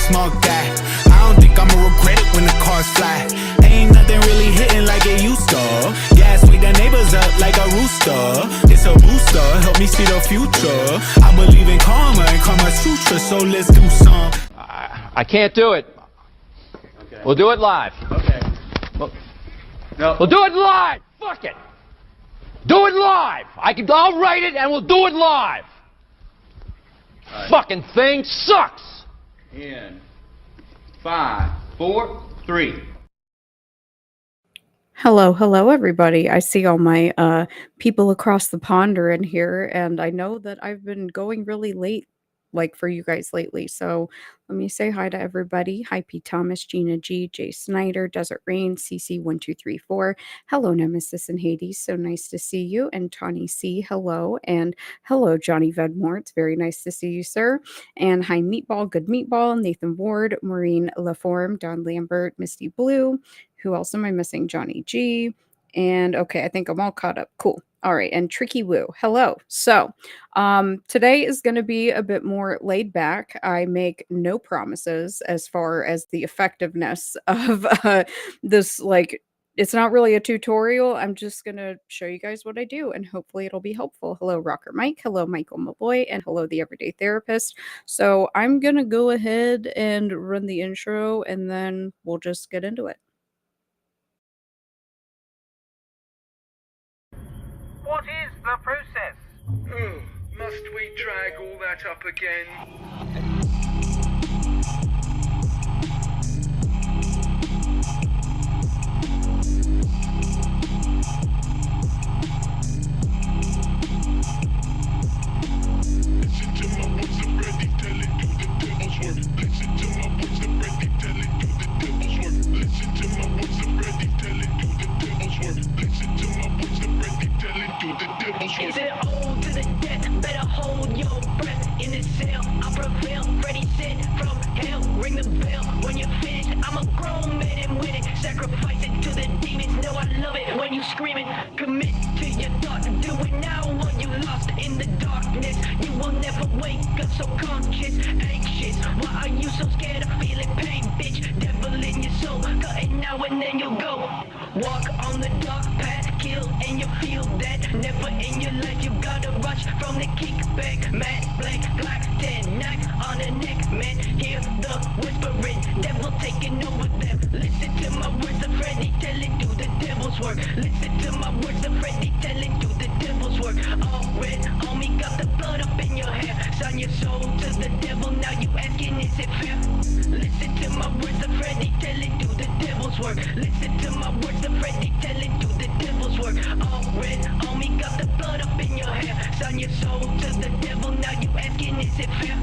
smoke that. I don't think I'ma regret it when the cars fly. Ain't nothing really hitting like it used to. Gas wake the neighbors up like a rooster. It's a booster, help me see the future. I believe in karma and karma's future, so let's do some. I can't do it. Okay. We'll do it live. Okay. No. We'll do it live. Fuck it. Do it live. I'll write it and we'll do it live. Right. Fucking thing sucks. In 5, 4, 3. Hello, everybody. I see all my people across the pond are in here, and I know that I've been going really late, like for you guys lately. So let me say hi to everybody. Hi, P. Thomas, Gina G, Jay Snyder, Desert Rain, CC1234. Hello, Nemesis and Hades. So nice to see you. And Tawny C, hello. And hello, Johnny Vedmore. It's very nice to see you, sir. And hi, Meatball, Good Meatball, Nathan Ward, Maureen Laforme, Don Lambert, Misty Blue. Who else am I missing? Johnny G. And okay, I think I'm all caught up. Cool. All right. And Tricky Woo. Hello. So today is going to be a bit more laid back. I make no promises as far as the effectiveness of this. Like, it's not really a tutorial. I'm just going to show you guys what I do, and hopefully it'll be helpful. Hello, Rocker Mike. Hello, Michael Malloy. And hello, the Everyday Therapist. So I'm going to go ahead and run the intro, and then we'll just get into it. What is the process? Oh, must we drag all that up again? Listen to my voice already, tell it do the devil's work. Listen to my voice already, tell it do the devil's work. Listen to my voice already, tell it do the devil's work. Listen to my voice already, tell it do the devil's work. Is it old to the death? Better hold your breath. In this cell, I prevail. Freddy said from hell, ring the bell when you're finished. I'm a grown man and winning. Sacrifice it to the demons. Know I love it when you screaming. Commit to your thought. Do it now or you lost in the darkness. You will never wake up so conscious, anxious. Why are you so scared of feeling pain, bitch? Devil in your soul, cutting now and then you'll go. Walk on the dark path, kill and you feel that. Never in your life you gotta rush from the kickback. Matte black, black 10, knife on the neck, man. Hear the whispering, devil taking over them. Listen to my words of Freddy, telling do the devil's work. Listen to my words of Freddy, telling do the devil's work. All red, homie, got the blood up in your hair. Sign your soul to the devil, now you asking is it fair? Listen to my words of Freddy, telling do the devil's work. Listen to my words of Freddy, telling do the devil's work. All red, homie, got the blood up in your hair. Sign your soul to the devil, now you asking is it fair?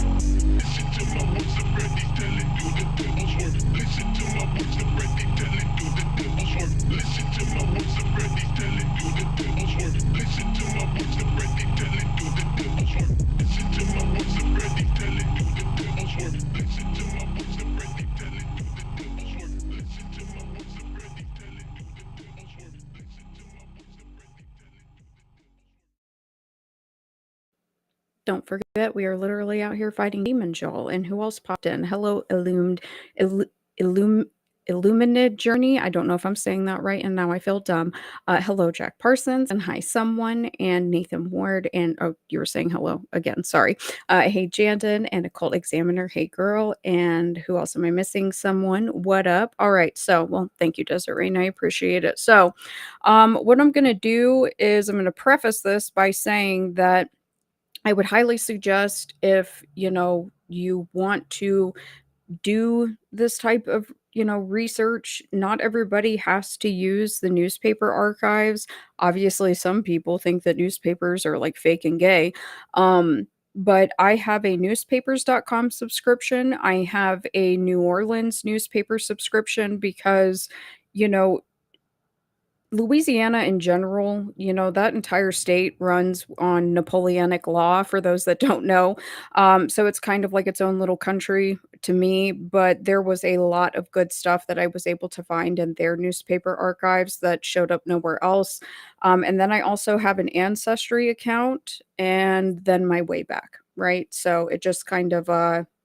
Listen to my voice already, tell it do the devil's work. Listen to my voice already, tell it do the devil's work. Listen to my voice already, tell it do the devil's work. Listen to my voice already, tell it do the devil's work. Listen to my voice already, tell it do the devil's work. Listen to my voice already, tell it do the devil's work. Listen to my voice already, tell it do the devil's work. Listen to my voice already, tell it do the devil's work. Don't forget, we are literally out here fighting demons, y'all. And who else popped in? Hello, Illuminated Journey. I don't know if I'm saying that right, and now I feel dumb. Hello, Jack Parsons, and hi, someone, and Nathan Ward, and oh, you were saying hello again. Sorry. Hey, Jandon, and Occult Examiner. Hey, girl, and who else am I missing? Someone. What up? All right. So, well, thank you, Desert Rain. I appreciate it. So, what I'm gonna do is I'm gonna preface this by saying that I would highly suggest if, you want to do this type of, research, not everybody has to use the newspaper archives. Obviously, some people think that newspapers are like fake and gay. But I have a newspapers.com subscription. I have a New Orleans newspaper subscription because, Louisiana in general, that entire state runs on Napoleonic law, for those that don't know. So it's kind of like its own little country to me, but there was a lot of good stuff that I was able to find in their newspaper archives that showed up nowhere else. And then I also have an Ancestry account and then my Wayback. right? So it just kind of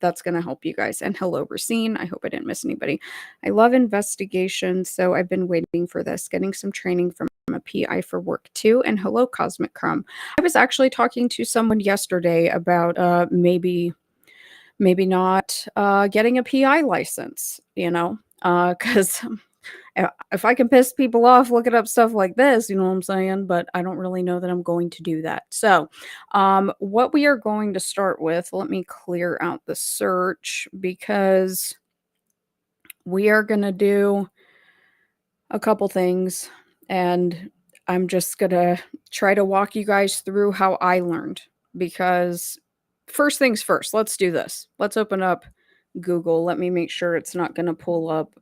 that's going to help you guys. And hello, Racine. I hope I didn't miss anybody. I love investigations, so I've been waiting for this, getting some training from a PI for work too. And hello, Cosmic Crumb. I was actually talking to someone yesterday about maybe not getting a PI license, because if I can piss people off looking up stuff like this, you know what I'm saying? But I don't really know that I'm going to do that. So, what we are going to start with, let me clear out the search because we are going to do a couple things, and I'm just going to try to walk you guys through how I learned. Because first things first, let's do this. Let's open up Google. Let me make sure it's not going to pull up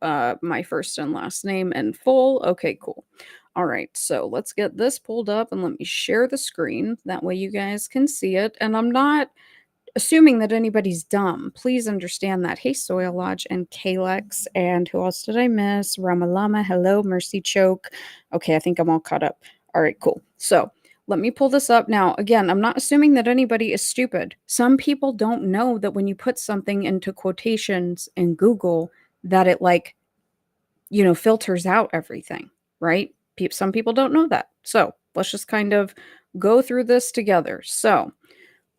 my first and last name in full. Okay, cool. All right, so let's get this pulled up and let me share the screen. That way you guys can see it. And I'm not assuming that anybody's dumb. Please understand that. Hey, Soil Lodge and Kalex. And who else did I miss? Ramalama. Hello, Mercy Choke. Okay, I think I'm all caught up. All right, cool. So let me pull this up. Now, again, I'm not assuming that anybody is stupid. Some people don't know that when you put something into quotations in Google, that it filters out everything, right? Some people don't know that. So let's just kind of go through this together. So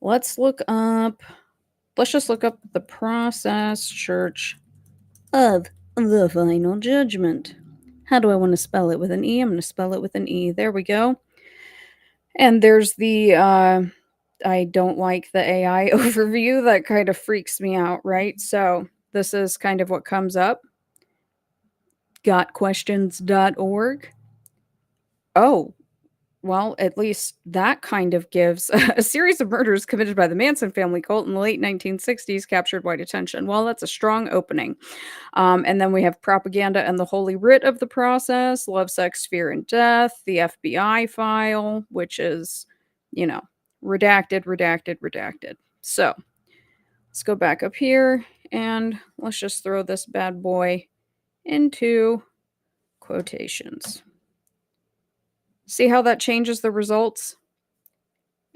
let's just look up the Process Church of the Final Judgment. How do I want to spell it? With an E? I'm going to spell it with an E. There we go. And there's the, I don't like the AI overview. That kind of freaks me out, right? So this is kind of what comes up. Gotquestions.org. Oh, well, at least that kind of gives a series of murders committed by the Manson family cult in the late 1960s captured wide attention. Well, that's a strong opening. And then we have propaganda and the holy writ of the process, love, sex, fear, and death, the FBI file, which is, redacted, redacted, redacted. So let's go back up here and let's just throw this bad boy into quotations. See how that changes the results?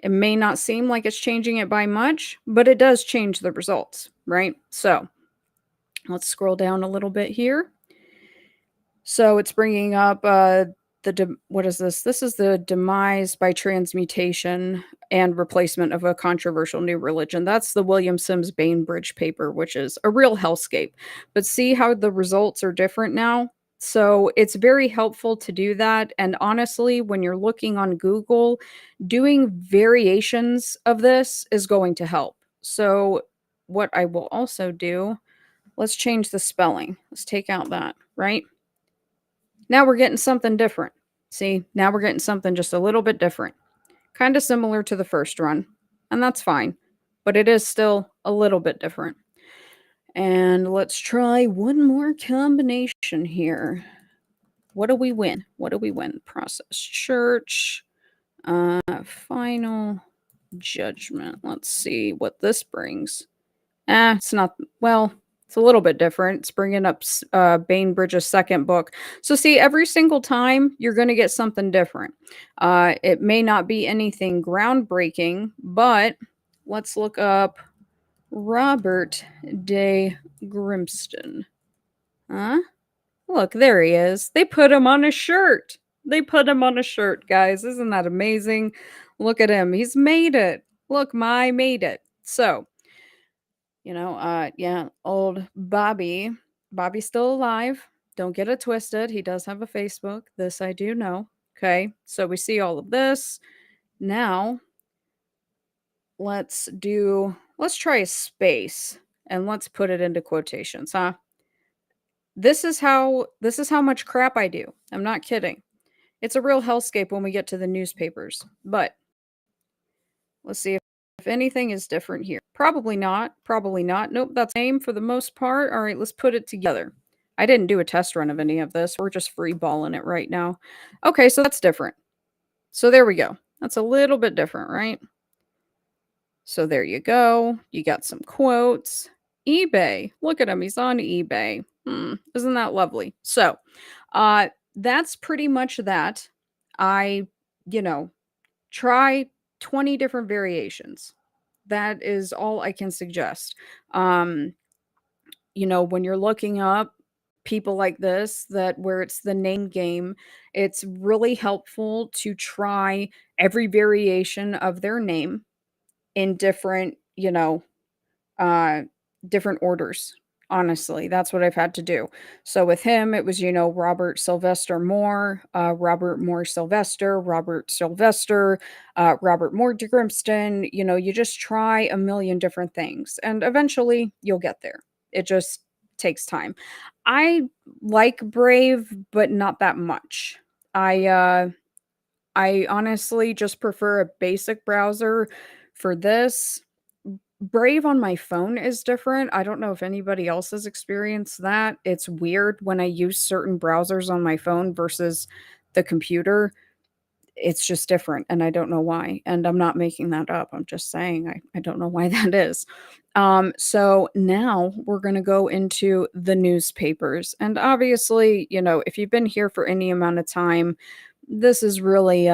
It may not seem like it's changing it by much, but it does change the results, right? So let's scroll down a little bit here. So it's bringing up what is this? This is the demise by transmutation and replacement of a controversial new religion. That's the William Sims Bainbridge paper, which is a real hellscape. But see how the results are different now? So it's very helpful to do that. And honestly, when you're looking on Google, doing variations of this is going to help. So what I will also do, let's change the spelling. Let's take out that, right? Now we're getting something different. See, now we're getting something just a little bit different. Kind of similar to the first run, and that's fine, but it is still a little bit different. And let's try one more combination here. What do we win? What do we win? Process Church, Final Judgment. Let's see what this brings. It's not, well, it's a little bit different. It's bringing up Bainbridge's second book. So see, every single time you're going to get something different. It may not be anything groundbreaking, but let's look up Robert de Grimston. Huh? Look, there he is. They put him on a shirt. They put him on a shirt, guys. Isn't that amazing? Look at him. He's made it. Look, I made it. So, yeah, old Bobby. Bobby's still alive. Don't get it twisted. He does have a Facebook. This I do know. Okay, so we see all of this. Now, let's try a space and let's put it into quotations, huh? This is how much crap I do. I'm not kidding. It's a real hellscape when we get to the newspapers. But let's see if anything is different here. Probably not. Probably not. Nope, that's the same for the most part. All right, let's put it together. I didn't do a test run of any of this. We're just free balling it right now. Okay, so that's different. So there we go. That's a little bit different, right? So there you go. You got some quotes. eBay. Look at him. He's on eBay. Isn't that lovely? So that's pretty much that. I, try 20 different variations. That is all I can suggest. Um, when you're looking up people like this, that where it's the name game, it's really helpful to try every variation of their name in different, uh, different orders. Honestly, that's what I've had to do. So with him, it was, Robert Sylvester Moore, Robert Moore Sylvester, Robert Sylvester, Robert Moore Grimston. You just try a million different things and eventually you'll get there. It just takes time. I like Brave, but not that much. I, uh, I honestly just prefer a basic browser for this. Brave on my phone is different. I don't know if anybody else has experienced that. It's weird when I use certain browsers on my phone versus the computer. It's just different, and I don't know why. And I'm not making that up. I'm just saying I don't know why that is. So now we're going to go into the newspapers. And obviously, if you've been here for any amount of time, this is really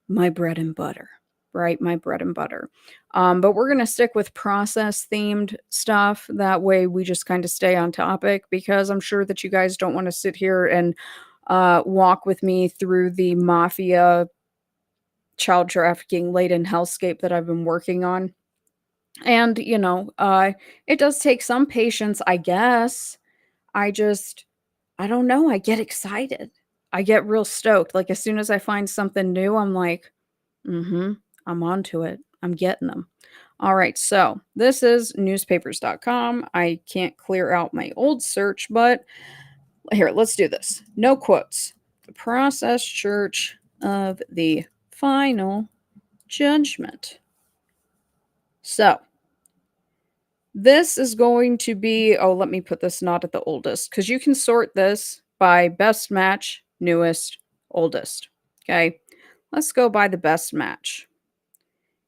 my bread and butter, right? My bread and butter. But we're going to stick with process themed stuff. That way we just kind of stay on topic because I'm sure that you guys don't want to sit here and walk with me through the mafia child trafficking laden hellscape that I've been working on. And, it does take some patience, I guess. I just, I don't know. I get excited. I get real stoked. Like as soon as I find something new, I'm like, mm-hmm, I'm onto it. I'm getting them. All right, so this is newspapers.com. I can't clear out my old search, but here, let's do this. No quotes. The Process Church of the Final Judgment. So, this is going to be, oh, let me put this not at the oldest because you can sort this by best match, newest, oldest. Okay, let's go by the best match.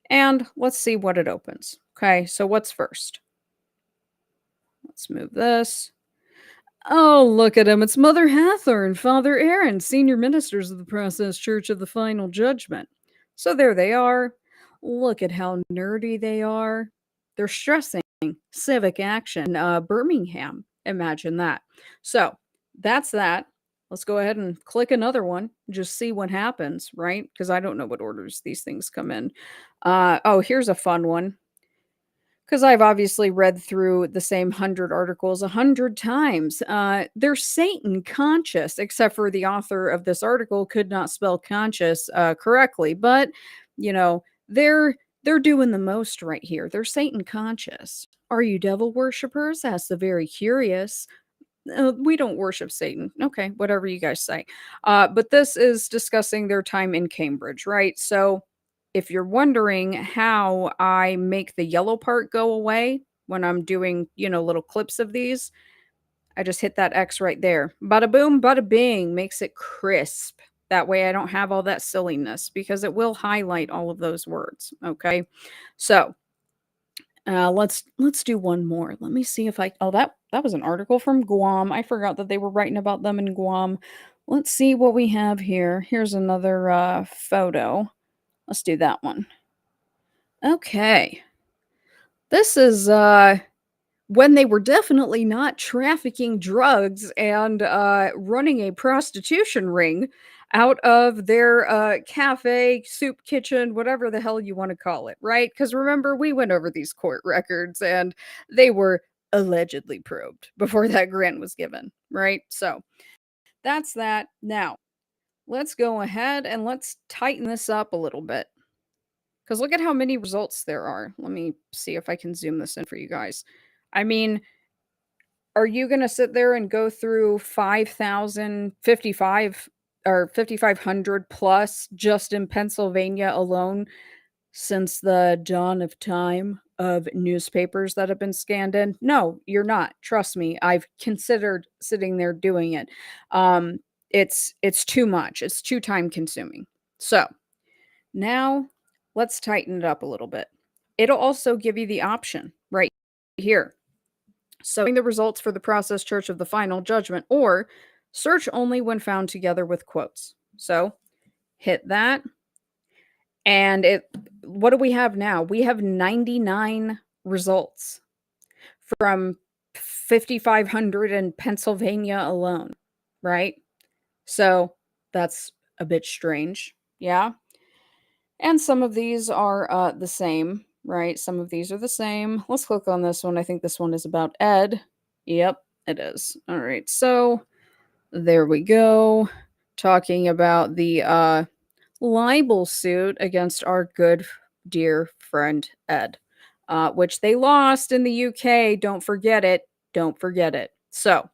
And let's see what it opens. Okay, so what's first? Let's move this. Oh, look at him. It's Mother Hathor and Father Aaron, senior ministers of the Process Church of the Final Judgment. So there they are. Look at how nerdy they are. They're stressing civic action. Birmingham. Imagine that. So that's that. Let's go ahead and click another one. Just see what happens, right? Because I don't know what orders these things come in. Oh, here's a fun one because I've obviously read through the same 100 articles 100 times. They're Satan conscious, except for the author of this article could not spell conscious correctly. But you know, they're doing the most right here. They're Satan conscious. Are you devil worshippers? Asked the very curious. We don't worship Satan. Okay, whatever you guys say. But this is discussing their time in Cambridge, right? So if you're wondering how I make the yellow part go away when I'm doing, little clips of these, I just hit that X right there. Bada boom, bada bing, makes it crisp. That way I don't have all that silliness because it will highlight all of those words. Okay. So let's do one more. Let me see if I oh that was an article from Guam. I forgot that they were writing about them in Guam. Let's see what we have here. Here's another photo. Let's do that one. Okay. This is when they were definitely not trafficking drugs and running a prostitution ring out of their cafe, soup kitchen, whatever the hell you want to call it, right? Because remember, we went over these court records and they were allegedly probed before that grant was given, right? So that's that. Now, let's go ahead and let's tighten this up a little bit. Because look at how many results there are. Let me see if I can zoom this in for you guys. I mean, are you gonna sit there and go through 5,055 or 5,500 plus just in Pennsylvania alone since the dawn of time of newspapers that have been scanned in? No, you're not. Trust me. I've considered sitting there doing it. It's too much. It's too time consuming. So now let's tighten it up a little bit. It'll also give you the option right here. So, the results for the Process Church of the Final Judgment, or search only when found together with quotes. So, hit that. And what do we have now? We have 99 results from 5,500 in Pennsylvania alone, right? So that's a bit strange. Yeah. And some of these are the same, right? Some of these are the same. Let's click on this one. I think this one is about Ed. Yep, it is. All right. So there we go. Talking about the libel suit against our good dear friend Ed, which they lost in the UK. Don't forget it. Don't forget it. So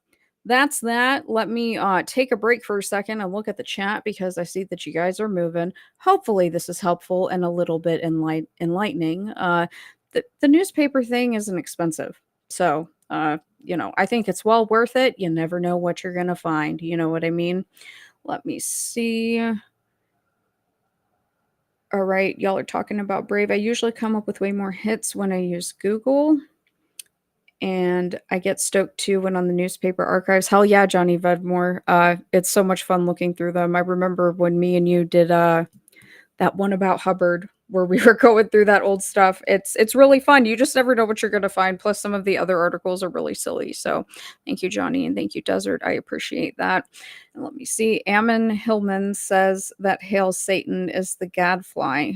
that's that. Let me take a break for a second and look at the chat because I see that you guys are moving. Hopefully, this is helpful and a little bit enlightening. The newspaper thing isn't expensive. So, I think it's well worth it. You never know what you're going to find. You know what I mean? Let me see. All right, y'all are talking about Brave. I usually come up with way more hits when I use Google. And I get stoked too when on the newspaper archives. Hell yeah, Johnny Vedmore. It's so much fun looking through them. I remember when me and you did that one about Hubbard where we were going through that old stuff. It's really fun. You just never know what you're gonna find. Plus some of the other articles are really silly. So thank you, Johnny, and thank you, Desert. I appreciate that. And let me see. Ammon Hillman says that Hail Satan is the gadfly.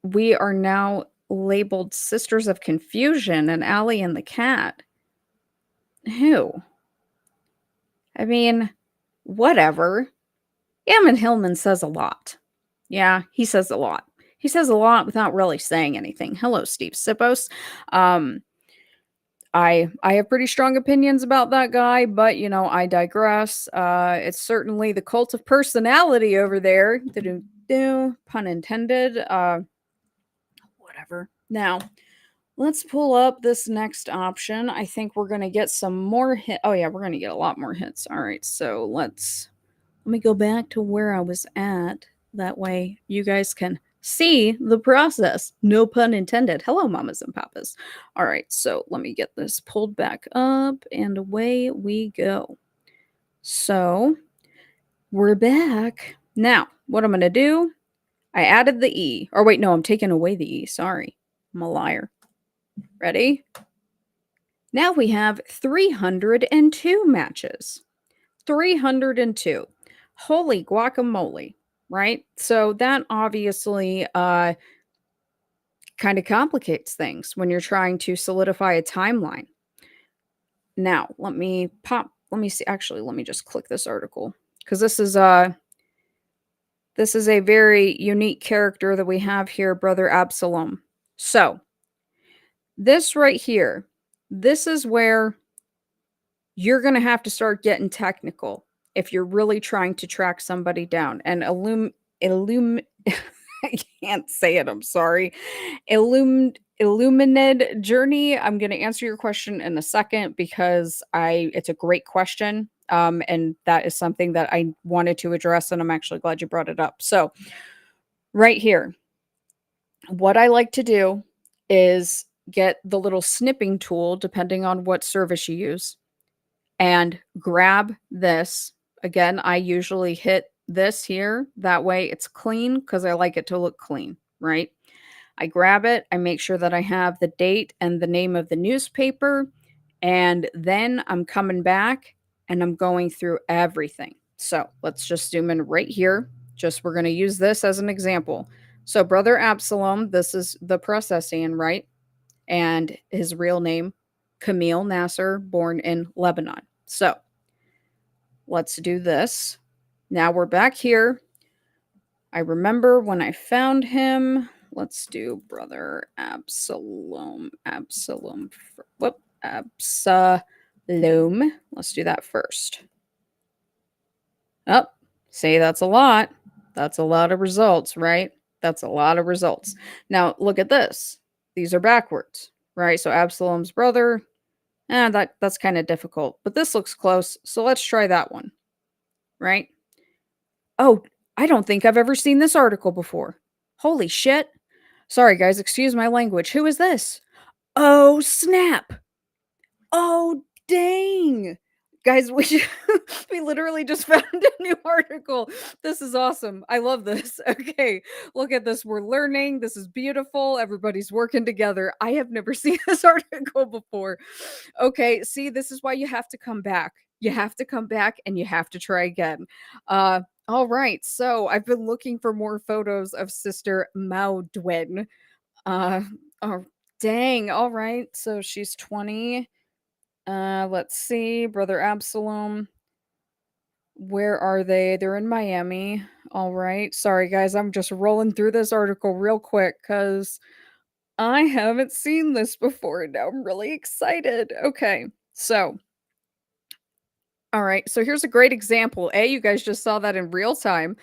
We are now labeled Sisters of Confusion and Allie and the Cat. Who? I mean, whatever. Ammon Hillman says a lot. Yeah, he says a lot. He says a lot without really saying anything. Hello, Steve Sippos. I have pretty strong opinions about that guy, but I digress. It's certainly the cult of personality over there. Do pun intended. Whatever. Now, let's pull up this next option. I think we're going to get some more hit. Oh yeah, we're going to get a lot more hits. All right, so let me go back to where I was at. That way you guys can see the process. No pun intended. Hello, mamas and papas. All right, so let me get this pulled back up and away we go. So we're back. Now, what I'm going to do, I added the E. Or wait, no, I'm taking away the E. Sorry. I'm a liar. Ready? Now we have 302 matches. 302. Holy guacamole, right? So that obviously kind of complicates things when you're trying to solidify a timeline. Now, let me see. Actually, let me just click this article because this is a very unique character that we have here, Brother Absalom. So, this right here, this is where you're going to have to start getting technical if you're really trying to track somebody down. And I can't say it, I'm sorry. Illuminated journey. I'm going to answer your question in a second because it's a great question. And that is something that I wanted to address, and I'm actually glad you brought it up. So, right here, what I like to do is get the little snipping tool, depending on what service you use, and grab this. Again, I usually hit this here. That way it's clean because I like it to look clean, right? I grab it. I make sure that I have the date and the name of the newspaper. And then I'm coming back and I'm going through everything. So let's just zoom in right here. We're going to use this as an example. So Brother Absalom, this is the processing, right? And his real name, Camille Nasser, born in Lebanon. So let's do this. Now we're back here. I remember when I found him. Let's do Brother Absalom. Absalom. Let's do that first. Oh, say that's a lot. That's a lot of results, right? That's a lot of results. Now look at this. These are backwards, right? So Absalom's brother. That's kind of difficult, but this looks close. So let's try that one, right? Oh, I don't think I've ever seen this article before. Holy shit. Sorry, guys, excuse my language. Who is this? Oh, snap. Oh, dang. Guys, we we literally just found a new article. This is awesome. I love this. Okay, look at this. We're learning. This is beautiful. Everybody's working together. I have never seen this article before. Okay, see, this is why you have to come back. You have to come back and you have to try again. All right. So I've been looking for more photos of Sister Maudwin. Uh, oh, dang. All right. So she's 20. Let's see. Brother Absalom. Where are they? They're in Miami. All right. Sorry, guys. I'm just rolling through this article real quick because I haven't seen this before. And now I'm really excited. Okay. So, all right. So here's a great example. You guys just saw that in real time.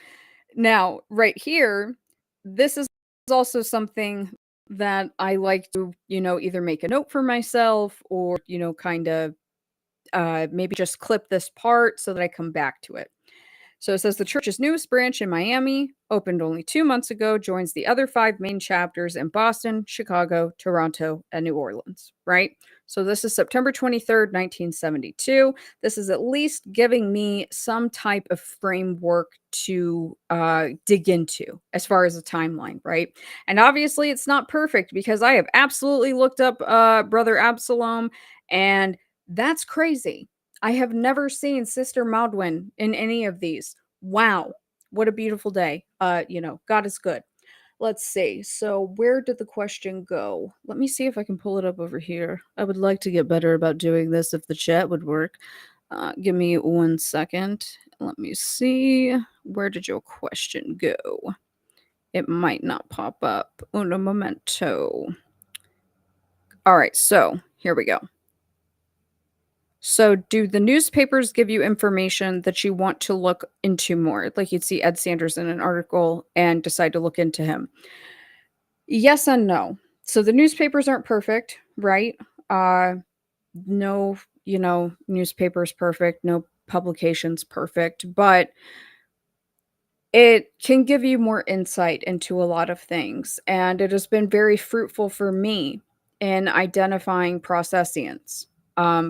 Now, right here, this is also something that I like to, either make a note for myself or, kind of maybe just clip this part so that I come back to it. So it says the church's newest branch in Miami, opened only 2 months ago, joins the other 5 main chapters in Boston, Chicago, Toronto, and New Orleans, right? So this is September 23rd, 1972. This is at least giving me some type of framework to dig into as far as a timeline, right? And obviously it's not perfect because I have absolutely looked up Brother Absalom, and that's crazy. I have never seen Sister Maudwin in any of these. Wow. What a beautiful day. God is good. Let's see. So, where did the question go? Let me see if I can pull it up over here. I would like to get better about doing this if the chat would work. Give me 1 second. Let me see. Where did your question go? It might not pop up. Uno momento. All right. So, here we go. So, do the newspapers give you information that you want to look into more? Like you'd see Ed Sanders in an article and decide to look into him. Yes and no. So, the newspapers aren't perfect, right? No, newspapers perfect, no publications perfect, but it can give you more insight into a lot of things. And it has been very fruitful for me in identifying processians.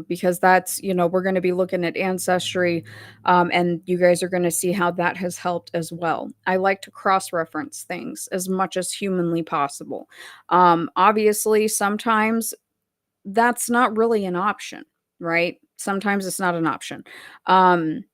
Because that's, we're going to be looking at ancestry, and you guys are going to see how that has helped as well. I like to cross reference things as much as humanly possible. Obviously, sometimes that's not really an option, right? Sometimes it's not an option. Um,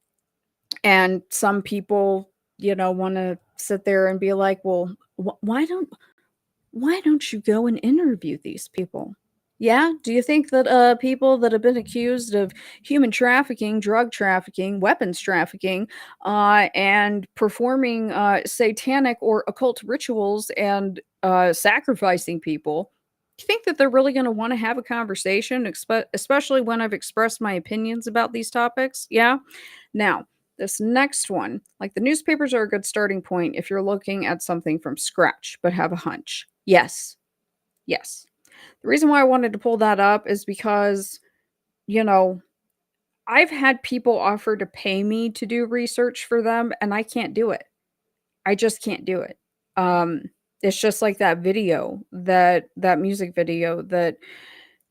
and some people, want to sit there and be like, well, why don't you go and interview these people? Yeah, do you think that people that have been accused of human trafficking, drug trafficking, weapons trafficking, and performing satanic or occult rituals and sacrificing people, do you think that they're really going to want to have a conversation, especially when I've expressed my opinions about these topics? Yeah. Now, this next one, like the newspapers are a good starting point if you're looking at something from scratch but have a hunch. Yes. Yes. The reason why I wanted to pull that up is because, you know, I've had people offer to pay me to do research for them and I can't do it. I just can't do it. Um it's just like that music video that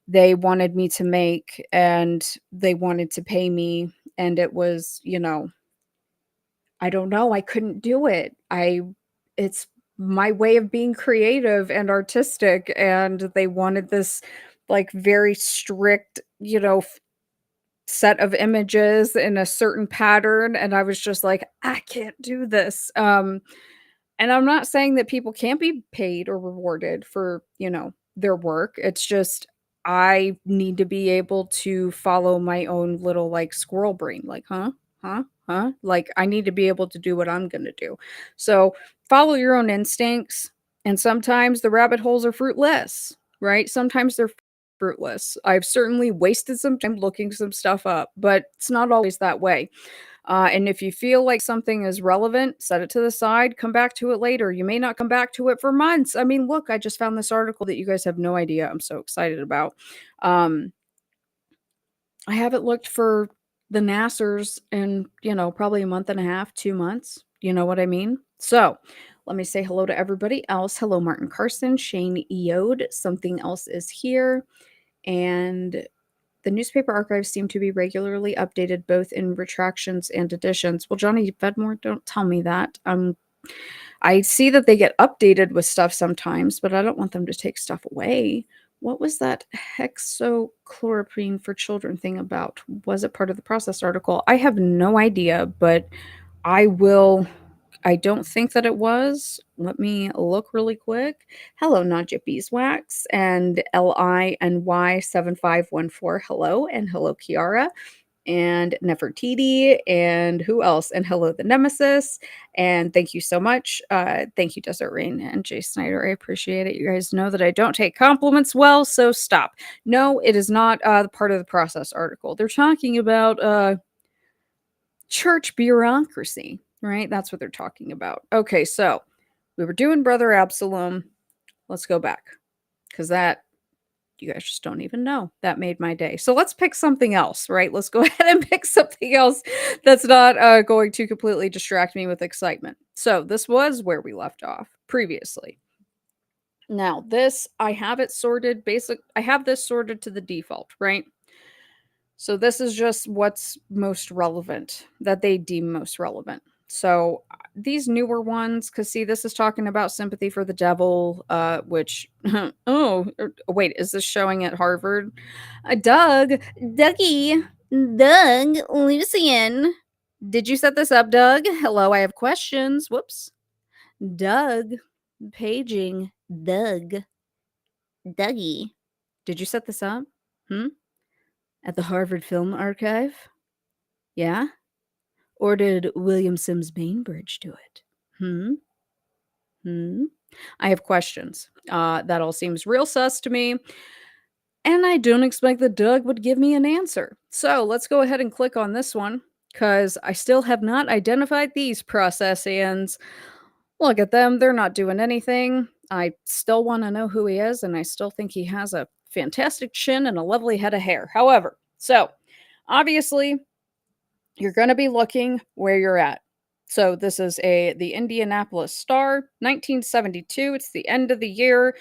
they wanted me to make, and they wanted to pay me, and it was, I don't know, I couldn't do it. It's my way of being creative and artistic, and they wanted this like very strict, set of images in a certain pattern, and I was just like, I can't do this. And I'm not saying that people can't be paid or rewarded for, their work. It's just I need to be able to follow my own little like squirrel brain, like, huh? Huh? Huh? Like I need to be able to do what I'm going to do. So, follow your own instincts, and sometimes the rabbit holes are fruitless, right? Sometimes they're fruitless. I've certainly wasted some time looking some stuff up, but it's not always that way. And if you feel like something is relevant, set it to the side, come back to it later. You may not come back to it for months. I mean, look, I just found this article that you guys have no idea I'm so excited about. Um, I haven't looked for the Nassers in, probably a month and a half, 2 months. You know what I mean? So let me say hello to everybody else. Hello, Martin Carson, Shane Eode. Something else is here. And The newspaper archives seem to be regularly updated both in retractions and additions. Well, Johnny Vedmore, don't tell me that. I see that they get updated with stuff sometimes, but I don't want them to take stuff away. What was that hexochloroprene for children thing about? Was it part of the process article? I have no idea, but I will. I don't think that it was. Let me look really quick. Hello, Nadja Beeswax and LINY7514. Hello, and hello, Kiara and Nefertiti, and who else? And hello, the Nemesis. And thank you so much. Thank you, Desert Rain and Jay Snyder. I appreciate it. You guys know that I don't take compliments well, so stop. No, it is not the part of the process article. They're talking about church bureaucracy, right? That's what they're talking about. Okay, so we were doing Brother Absalom. Let's go back because that you guys just don't even know. That made my day. So let's pick something else, right? Let's go ahead and pick something else that's not going to completely distract me with excitement. So this was where we left off previously. Now, this, I have it sorted. I have this sorted to the default, right? So this is just what's most relevant, that they deem most relevant. So these newer ones, because see, this is talking about sympathy for the devil, which, wait, is this showing at Harvard? Doug, Dougie, Doug, Lucian. Did you set this up, Doug? Hello, I have questions. Whoops. Doug, paging, Doug, Dougie. Did you set this up? At the Harvard Film Archive? Yeah? Or did William Sims Bainbridge do it? I have questions. That all seems real sus to me. And I don't expect that Doug would give me an answer. So let's go ahead and click on this one because I still have not identified these process-ins. Look at them. They're not doing anything. I still want to know who he is, and I still think he has a fantastic chin and a lovely head of hair. However, so obviously, you're going to be looking where you're at. So this is the Indianapolis Star, 1972. It's the end of the year,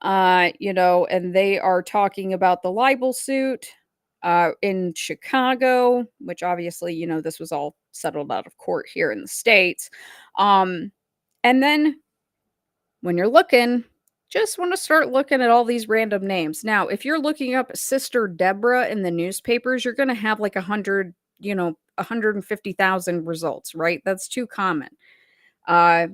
and they are talking about the libel suit in Chicago, which obviously, this was all settled out of court here in the States. And then when you're looking, just want to start looking at all these random names. Now, if you're looking up Sister Deborah in the newspapers, you're going to have like 150,000 results, right? That's too common. But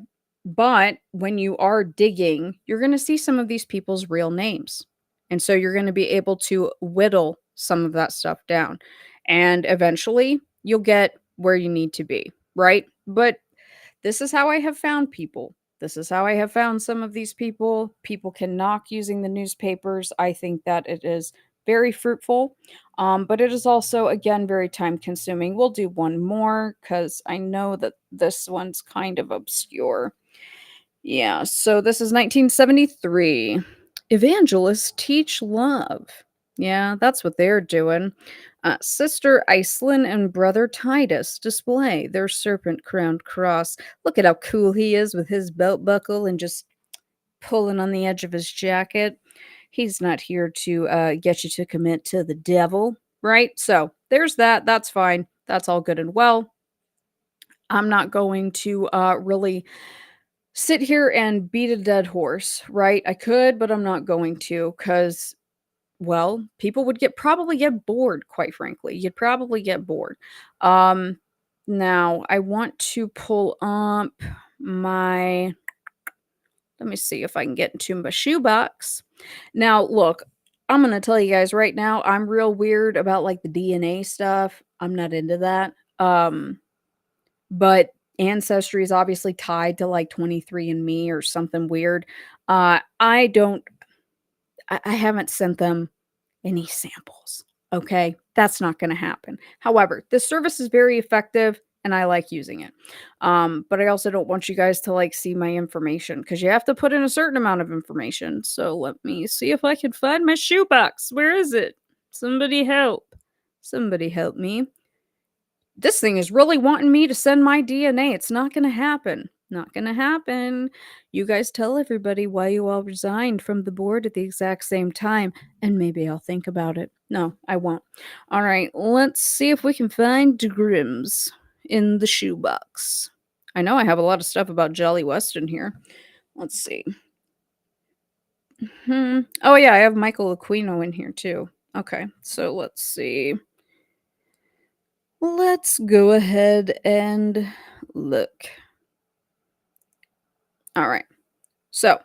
when you are digging, you're going to see some of these people's real names. And so you're going to be able to whittle some of that stuff down. And eventually you'll get where you need to be, right? But this is how I have found people. This is how I have found some of these people. People can knock using the newspapers. I think that it is very fruitful, but it is also, again, very time consuming. We'll do one more because I know that this one's kind of obscure. Yeah, so this is 1973. Evangelists teach love. Yeah, that's what they're doing. Sister Iceland and Brother Titus display their serpent-crowned cross. Look at how cool he is with his belt buckle and just pulling on the edge of his jacket. He's not here to get you to commit to the devil, right? So there's that. That's fine. That's all good and well. I'm not going to really sit here and beat a dead horse, right? I could, but I'm not going to because, well, people would probably get bored, quite frankly. You'd probably get bored. Now, I want to pull up my... Let me see if I can get into my shoebox. Now, look, I'm going to tell you guys right now, I'm real weird about like the DNA stuff. I'm not into that. But Ancestry is obviously tied to like 23andMe or something weird. I haven't sent them any samples. Okay, that's not going to happen. However, this service is very effective and I like using it. But I also don't want you guys to like see my information because you have to put in a certain amount of information. So let me see if I can find my shoebox. Where is it? Somebody help. Somebody help me. This thing is really wanting me to send my DNA. It's not going to happen. Not gonna happen. You guys tell everybody why you all resigned from the board at the exact same time, and maybe I'll think about it. No, I won't. All right, let's see if we can find Grimm's in the shoebox. I know I have a lot of stuff about Jelly West in here. Let's see. Oh yeah, I have Michael Aquino in here too. Okay, so let's see. Let's go ahead and look. All right. So,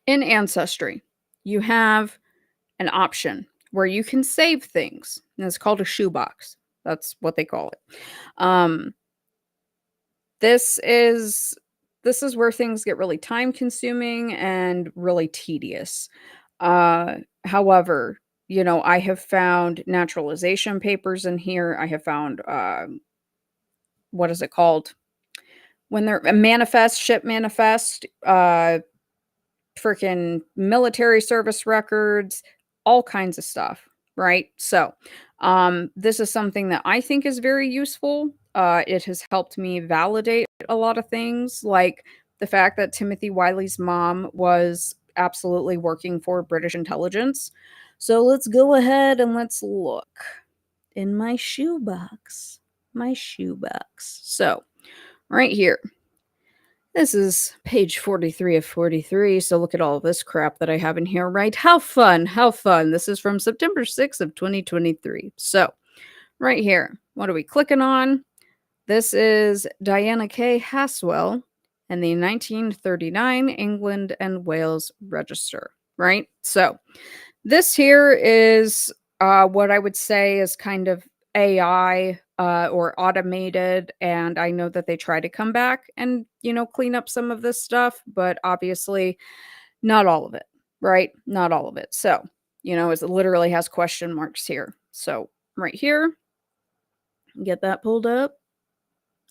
in Ancestry, you have an option where you can save things, and it's called a shoebox. That's what they call it. Um, this is where things get really time consuming and really tedious. However, I have found naturalization papers in here. I have found what is it called? When they're a manifest, ship manifest, freaking military service records, all kinds of stuff, right? So, this is something that I think is very useful. It has helped me validate a lot of things, like the fact that Timothy Wiley's mom was absolutely working for British intelligence. So, let's go ahead and let's look in my shoebox. My shoebox. So, right here. This is page 43 of 43, so look at all this crap that I have in here, right? How fun, how fun. This is from September 6th of 2023. So, right here, what are we clicking on? This is Diana K. Haswell and the 1939 England and Wales Register, right? So, this here is what I would say is kind of AI or automated, and I know that they try to come back and clean up some of this stuff, but obviously not all of it, right? Not all of it. So it literally has question marks here. So right here, get that pulled up.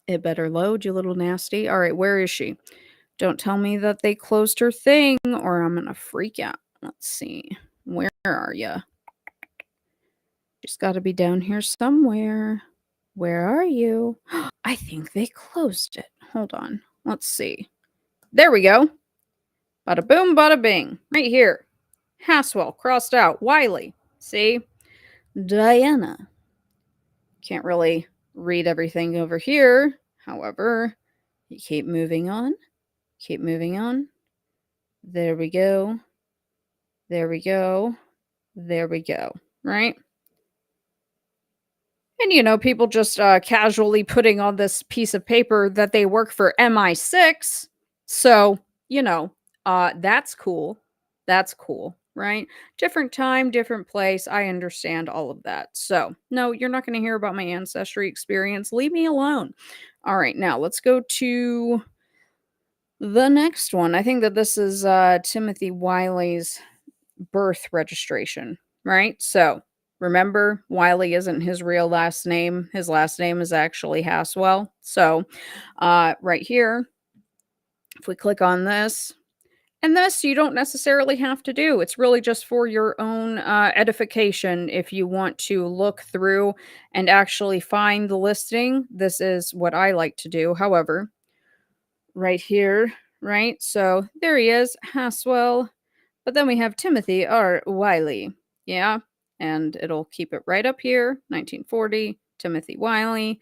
It better load, you little nasty. All right, where is she? Don't tell me that they closed her thing, or I'm gonna freak out. Let's see. Where are you? She's got to be down here somewhere. Where are you? I think they closed it. Hold on. Let's see. There we go. Bada boom, bada bing. Right here. Haswell, crossed out. Wiley. See? Diana. Can't really read everything over here. However, you keep moving on. Keep moving on. There we go. There we go. There we go. Right? And, people just casually putting on this piece of paper that they work for MI6. So, that's cool. That's cool, right? Different time, different place. I understand all of that. So, no, you're not going to hear about my ancestry experience. Leave me alone. All right, now let's go to the next one. I think that this is Timothy Wiley's birth registration, right? So, remember, Wiley isn't his real last name. His last name is actually Haswell. So, right here, if we click on this, and this you don't necessarily have to do. It's really just for your own edification. If you want to look through and actually find the listing, this is what I like to do. However, right here, right? So there he is, Haswell. But then we have Timothy R. Wiley. Yeah. And it'll keep it right up here. 1940, Timothy Wiley,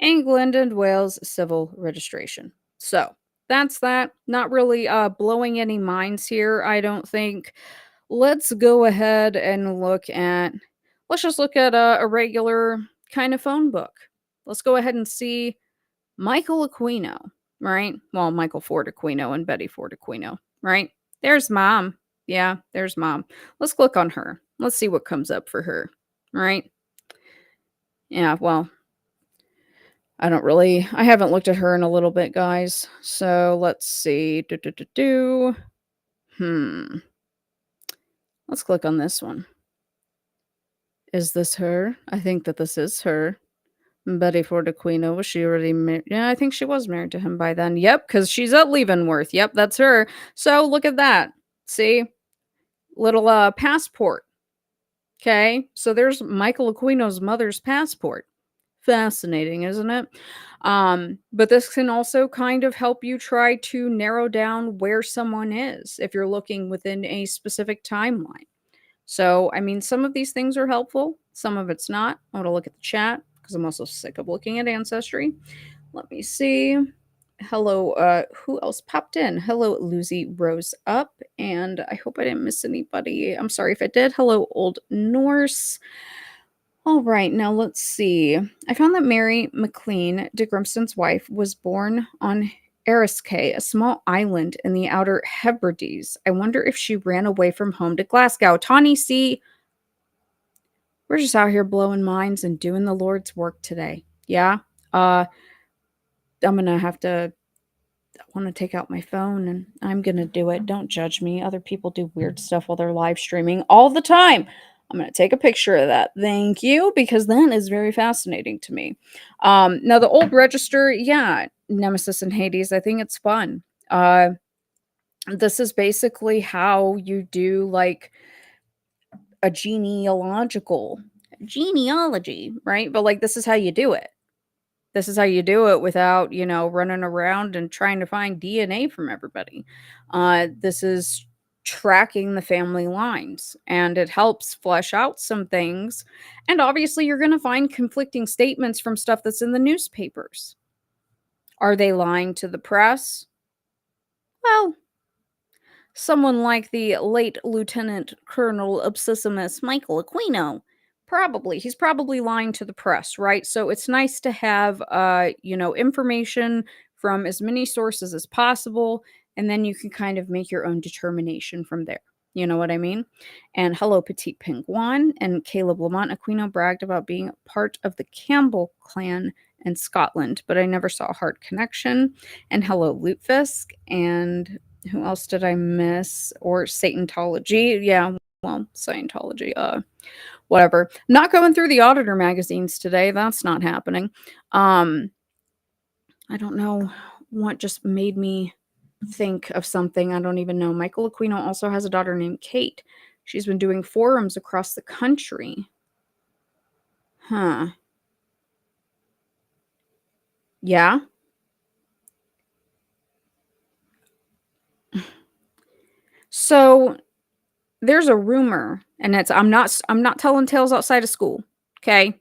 England and Wales civil registration. So that's that. Not really blowing any minds here, I don't think. Let's go ahead and let's just look at a regular kind of phone book. Let's go ahead and see Michael Aquino, right? Well, Michael Ford Aquino and Betty Ford Aquino, right? There's mom. Yeah, there's mom. Let's click on her. Let's see what comes up for her, right? Yeah, well, I haven't looked at her in a little bit, guys. So let's see. Let's click on this one. Is this her? I think that this is her. Betty Ford Aquino, was she already married? Yeah, I think she was married to him by then. Yep, because she's at Leavenworth. Yep, that's her. So look at that. See? Little passport. Okay, so there's Michael Aquino's mother's passport. Fascinating, isn't it? But this can also kind of help you try to narrow down where someone is if you're looking within a specific timeline. So, I mean, some of these things are helpful, some of it's not. I want to look at the chat because I'm also sick of looking at Ancestry. Let me see. Hello, who else popped in? Hello, Lucy Rose Up, and I hope I didn't miss anybody. I'm sorry if I did. Hello, Old Norse. All right, now let's see. I found that Mary McLean, Dick Grimston's wife, was born on Eriskay, a small island in the Outer Hebrides. I wonder if she ran away from home to Glasgow. Tawny C, we're just out here blowing minds and doing the Lord's work today. Yeah. I'm gonna have to I want to take out my phone and I'm going to do it. Don't judge me. Other people do weird stuff while they're live streaming all the time. I'm going to take a picture of that. Thank you, because that is very fascinating to me. Now, the old register, yeah, Nemesis and Hades, I think it's fun. This is basically how you do like a genealogy, right? But like, this is how you do it. This is how you do it without, running around and trying to find DNA from everybody. This is tracking the family lines, and it helps flesh out some things. And obviously, you're going to find conflicting statements from stuff that's in the newspapers. Are they lying to the press? Well, someone like the late Lieutenant Colonel Obsissimus Michael Aquino. He's probably lying to the press, right? So it's nice to have, information from as many sources as possible, and then you can kind of make your own determination from there. You know what I mean? And hello, Petite Penguin and Caleb Lamont Aquino bragged about being part of the Campbell clan in Scotland, but I never saw a hard connection. And hello, Lutefisk, and who else did I miss? Or Satanology. Yeah, well, Scientology. Whatever. Not going through the auditor magazines today. That's not happening. I don't know what just made me think of something. I don't even know. Michael Aquino also has a daughter named Kate. She's been doing forums across the country. Huh. Yeah. So there's a rumor, and I'm not telling tales outside of school. Okay.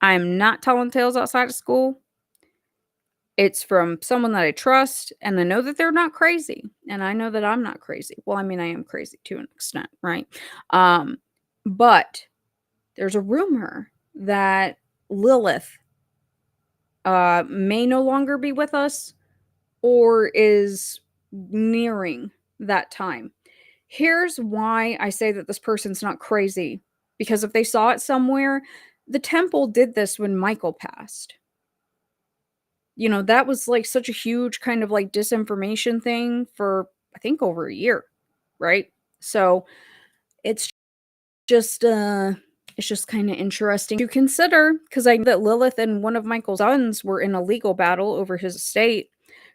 I'm not telling tales outside of school. It's from someone that I trust, and I know that they're not crazy, and I know that I'm not crazy. Well, I mean, I am crazy to an extent, right? But there's a rumor that Lilith may no longer be with us, or is nearing that time. Here's why I say that this person's not crazy. Because if they saw it somewhere, the temple did this when Michael passed. That was like such a huge kind of like disinformation thing for, I think, over a year, right? So it's just kind of interesting to consider, because I know that Lilith and one of Michael's sons were in a legal battle over his estate,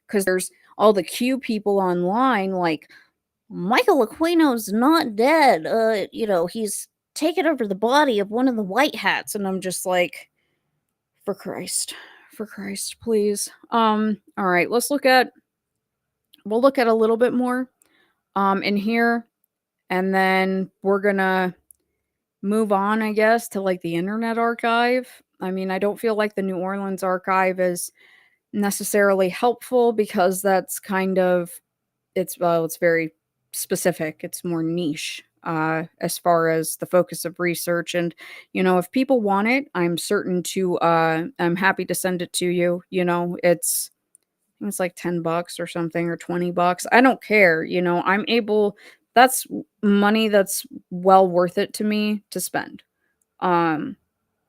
because there's all the Q people online like, Michael Aquino's not dead. He's taken over the body of one of the white hats, and I'm just like, for Christ, please. All right, we'll look at a little bit more in here, and then we're gonna move on, I guess, to like the Internet Archive. I mean, I don't feel like the New Orleans Archive is necessarily helpful, because that's kind of, it's very specific. It's more niche as far as the focus of research. And, if people want it, I'm happy to send it to you. It's like $10 or something, or $20. I don't care. That's money that's well worth it to me to spend.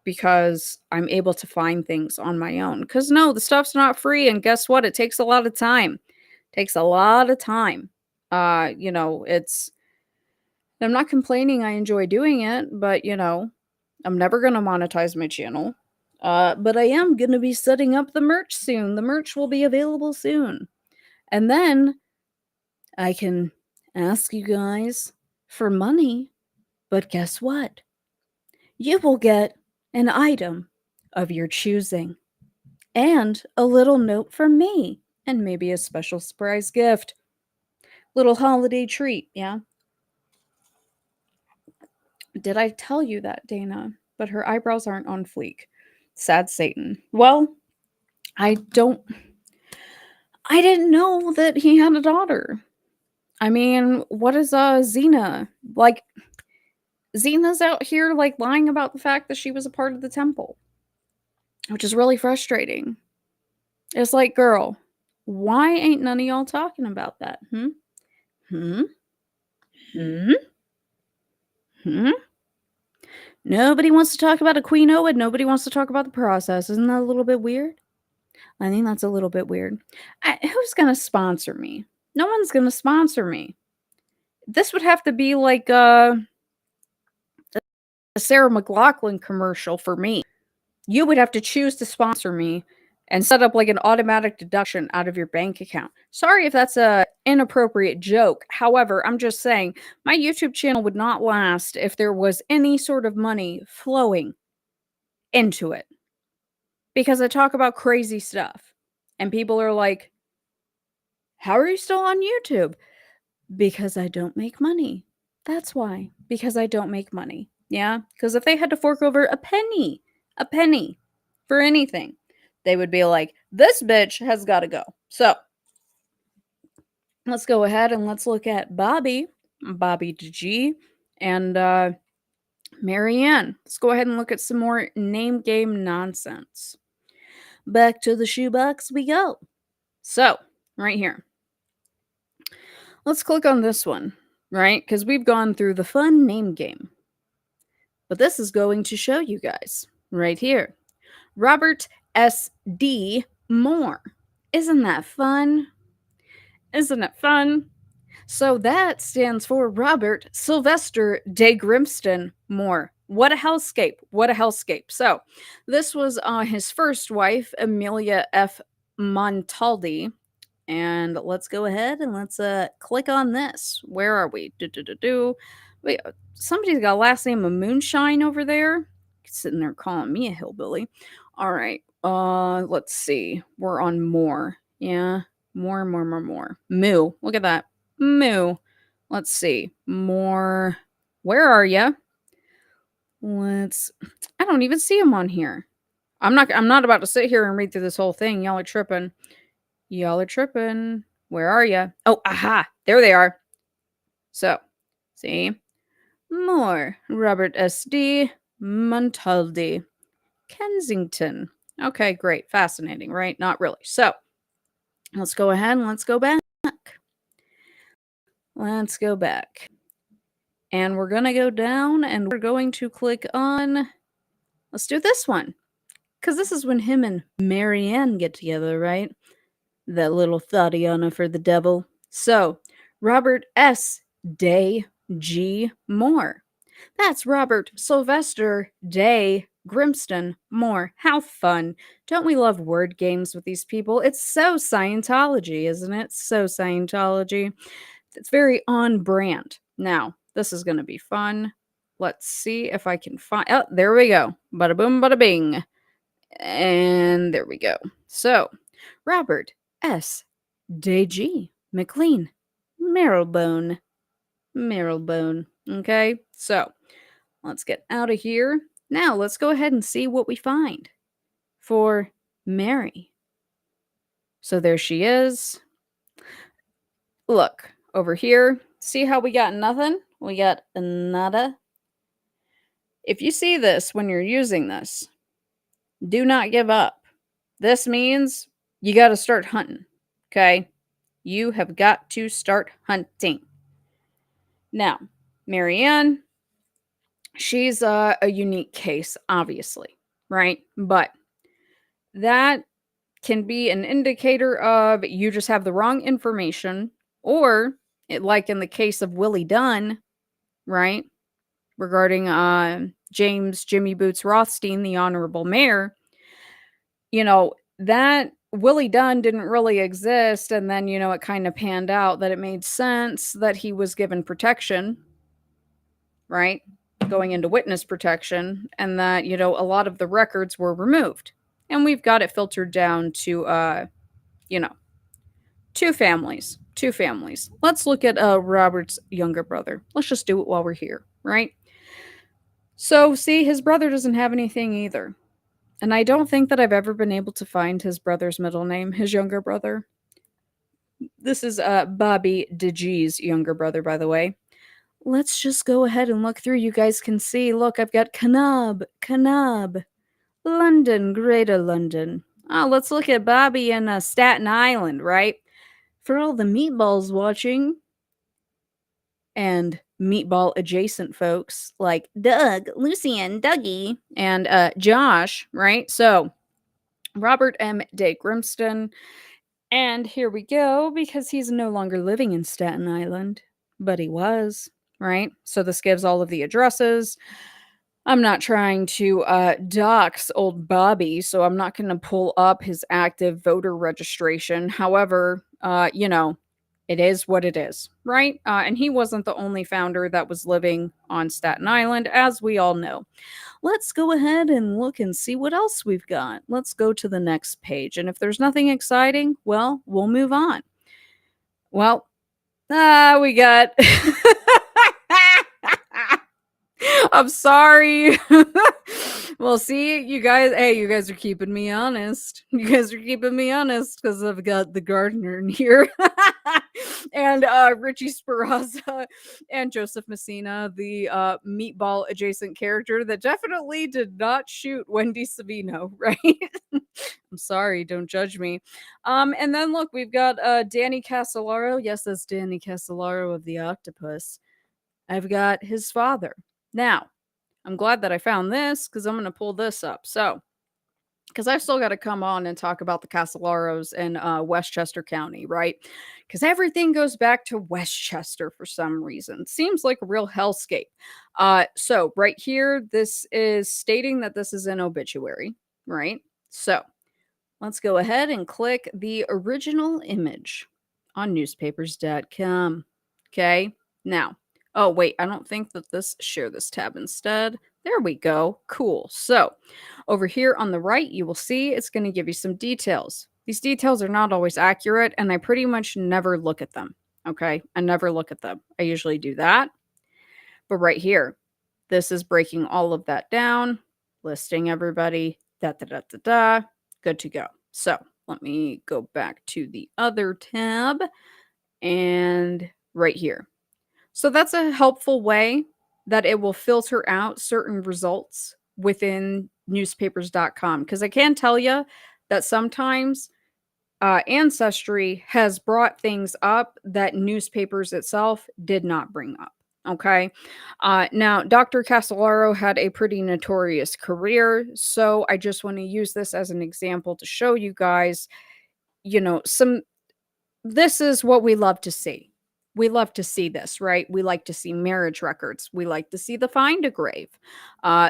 Because I'm able to find things on my own. Because no, the stuff's not free. And guess what? It takes a lot of time. I'm not complaining. I enjoy doing it, but I'm never going to monetize my channel. But I am going to be setting up the merch soon. The merch will be available soon. And then I can ask you guys for money. But guess what? You will get an item of your choosing. And a little note from me, and maybe a special surprise gift. Little holiday treat, yeah? Did I tell you that, Dana? But her eyebrows aren't on fleek. Sad Satan. Well, I don't. I didn't know that he had a daughter. I mean, what is Xena? Like, Xena's out here like lying about the fact that she was a part of the temple, which is really frustrating. It's like, girl, why ain't none of y'all talking about that? Hmm? Hmm? Hmm? Hmm? Nobody wants to talk about a Queen O and nobody wants to talk about the process. Isn't that a little bit weird? I think that's a little bit weird. Who's going to sponsor me? No one's going to sponsor me. This would have to be like a Sarah McLachlan commercial for me. You would have to choose to sponsor me and set up like an automatic deduction out of your bank account. Sorry if that's a inappropriate joke. However, I'm just saying my YouTube channel would not last if there was any sort of money flowing into it. Because I talk about crazy stuff. And people are like, "How are you still on YouTube?" Because I don't make money. That's why. Because I don't make money. Yeah? Because if they had to fork over a penny for anything, they would be like, this bitch has got to go. So let's go ahead and let's look at Bobby G, and Marianne. Let's go ahead and look at some more name game nonsense. Back to the shoebox we go. So, right here. Let's click on this one, right? Because we've gone through the fun name game. But this is going to show you guys right here. Robert S.D. Moore. Isn't that fun? Isn't it fun? So that stands for Robert Sylvester de Grimston Moore. What a hellscape. What a hellscape. So this was his first wife, Amelia F. Montaldi. And let's go ahead and let's click on this. Where are we? Wait, somebody's got a last name of Moonshine over there. Sitting there calling me a hillbilly. All right. Let's see. We're on more. Yeah. More. Moo. Look at that. Moo. Let's see. More. Where are ya? I don't even see him on here. I'm not about to sit here and read through this whole thing. Y'all are tripping. Where are ya? Oh, aha. There they are. So, see? More. Robert S.D. Montaldi. Kensington. Okay, great. Fascinating, right? Not really. So, let's go ahead and let's go back. Let's go back. And we're going to go down and we're going to click on, let's do this one. Because this is when him and Marianne get together, right? That little Thadiana for the devil. So, Robert S. Day G. Moore. That's Robert Sylvester Day Grimston Moore. How fun. Don't we love word games with these people? It's so Scientology, isn't it? So Scientology. It's very on brand. Now, this is going to be fun. Let's see if I can find. Oh, there we go. Bada boom, bada bing. And there we go. So, Robert S. Day G. McLean. Marrowbone. Okay, so let's get out of here. Now, let's go ahead and see what we find for Mary. So there she is. Look, over here. See how we got nothing? We got nada. If you see this when you're using this, do not give up. This means you got to start hunting. Okay? You have got to start hunting. Now, Marianne, she's a unique case, obviously, right? But that can be an indicator of you just have the wrong information, or like in the case of Willie Dunn, right? Regarding James Jimmy Boots Rothstein, the honorable mayor, that Willie Dunn didn't really exist. And then, it kind of panned out that it made sense that he was given protection, right? going into witness protection, and that, a lot of the records were removed. And we've got it filtered down to, you know, two families. Two families. Let's look at Robert's younger brother. Let's just do it while we're here, right? So, see, his brother doesn't have anything either. And I don't think that I've ever been able to find his brother's middle name, his younger brother. This is Bobby DeG's younger brother, by the way. Let's just go ahead and look through. You guys can see. Look, I've got Kanab, London, Greater London. Oh, let's look at Bobby in Staten Island, right? For all the meatballs watching and meatball adjacent folks like Doug, Lucian, Dougie, and Josh, right? So, Robert M. Day Grimston. And here we go, because he's no longer living in Staten Island, but he was, right? So this gives all of the addresses. I'm not trying to dox old Bobby, so I'm not going to pull up his active voter registration. However, it is what it is, right? And he wasn't the only founder that was living on Staten Island, as we all know. Let's go ahead and look and see what else we've got. Let's go to the next page. And if there's nothing exciting, well, we'll move on. Well, we got. I'm sorry. Well, see, you guys, hey, you guys are keeping me honest. You guys are keeping me honest because I've got the gardener in here. And Richie Speraza and Joseph Messina, the meatball adjacent character that definitely did not shoot Wendy Savino, right? I'm sorry, don't judge me. And then look, we've got Danny Casolaro. Yes, that's Danny Casolaro of The Octopus. I've got his father. Now, I'm glad that I found this because I'm going to pull this up. So, because I've still got to come on and talk about the Casolaros in Westchester County, right? Because everything goes back to Westchester for some reason. Seems like a real hellscape. So, right here, this is stating that this is an obituary, right? So, let's go ahead and click the original image on newspapers.com. Okay, now, oh, wait, I don't think that share this tab instead. There we go. Cool. So over here on the right, you will see it's going to give you some details. These details are not always accurate, and I pretty much never look at them. Okay, I never look at them. I usually do that. But right here, this is breaking all of that down, listing everybody, good to go. So let me go back to the other tab and right here. So that's a helpful way that it will filter out certain results within newspapers.com. Because I can tell you that sometimes Ancestry has brought things up that newspapers itself did not bring up. Okay. Now, Dr. Casolaro had a pretty notorious career. So I just want to use this as an example to show you guys, this is what we love to see. We love to see this, right? We like to see marriage records. We like to see the find a grave,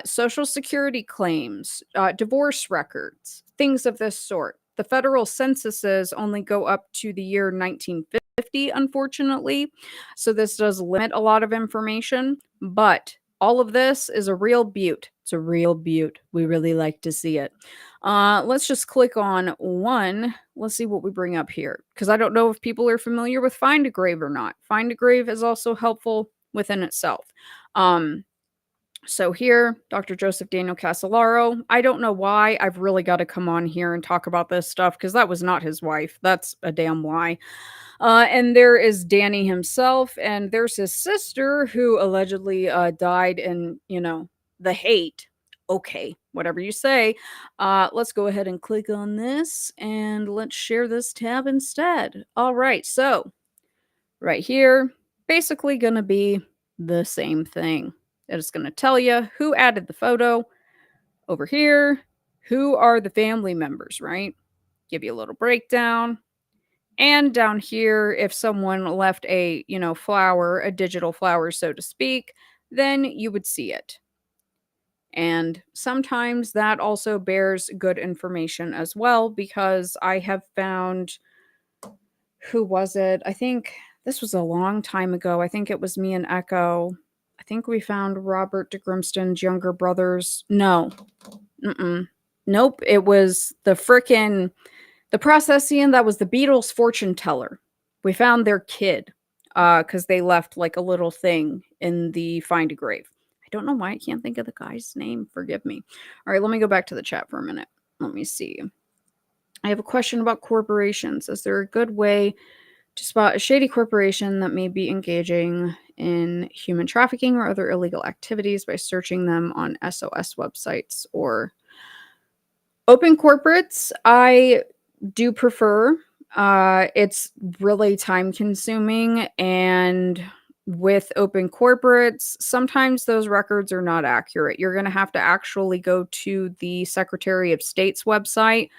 social security claims, divorce records, things of this sort. The federal censuses only go up to the year 1950, unfortunately. So this does limit a lot of information, but all of this is a real beaut. It's a real beaut. We really like to see it. Let's just click on one. Let's see what we bring up here, because I don't know if people are familiar with Find a Grave or not. Find a Grave is also helpful within itself. So here, Dr. Joseph Daniel Casolaro. I don't know why I've really got to come on here and talk about this stuff, because that was not his wife. That's a damn lie. And there is Danny himself, and there's his sister who allegedly died in, the hate. Okay, whatever you say. Let's go ahead and click on this, and let's share this tab instead. All right, so right here, basically going to be the same thing. It's going to tell you who added the photo. Over here, who are the family members, right? Give you a little breakdown. And down here, if someone left a, flower, a digital flower, so to speak, then you would see it. And sometimes that also bears good information as well, because I have found, who was it? I think this was a long time ago. I think it was me and Echo. I think we found Robert de Grimston's younger brothers. No. Nope. It was the processian that was the Beatles' fortune teller. We found their kid because they left like a little thing in the Find a Grave. I don't know why I can't think of the guy's name. Forgive me. All right, let me go back to the chat for a minute. Let me see. I have a question about corporations. Is there a good way to spot a shady corporation that may be engaging in human trafficking or other illegal activities by searching them on SOS websites or open corporates? I do prefer. It's really time consuming, and with open corporates, sometimes those records are not accurate. You're going to have to actually go to the Secretary of State's website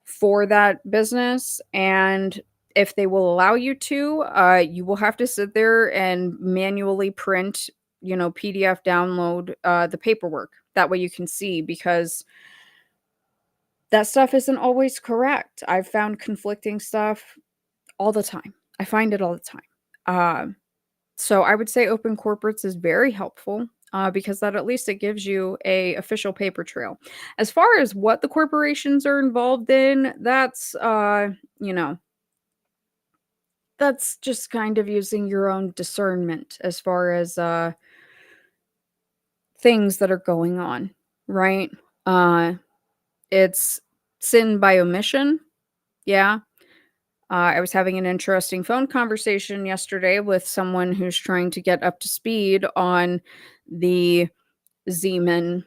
for that business, and if they will allow you to, you will have to sit there and manually print, PDF download the paperwork. That way you can see, because that stuff isn't always correct. I've found conflicting stuff all the time. I find it all the time. So I would say open corporates is very helpful because that at least it gives you a official paper trail. As far as what the corporations are involved in, that's that's just kind of using your own discernment as far as things that are going on, right? It's sin by omission. Yeah. I was having an interesting phone conversation yesterday with someone who's trying to get up to speed on the Zeman,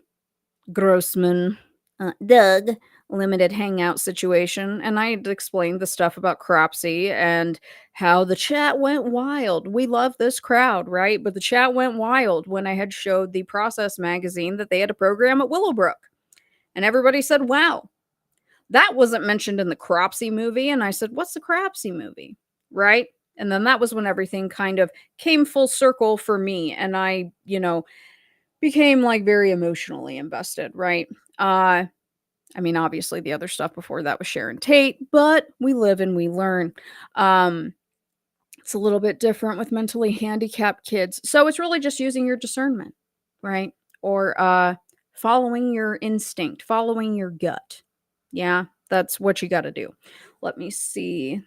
Grossman, Doug limited hangout situation. And I had explained the stuff about Cropsy and how the chat went wild. We love this crowd, right? But the chat went wild when I had showed the Process magazine that they had a program at Willowbrook. And everybody said, wow, that wasn't mentioned in the Cropsy movie. And I said, what's the Cropsy movie? Right? And then that was when everything kind of came full circle for me. And I, became like very emotionally invested, right? I mean, obviously the other stuff before that was Sharon Tate, but we live and we learn. It's a little bit different with mentally handicapped kids. So it's really just using your discernment, right? Or following your instinct, following your gut. Yeah, that's what you got to do. Let me see.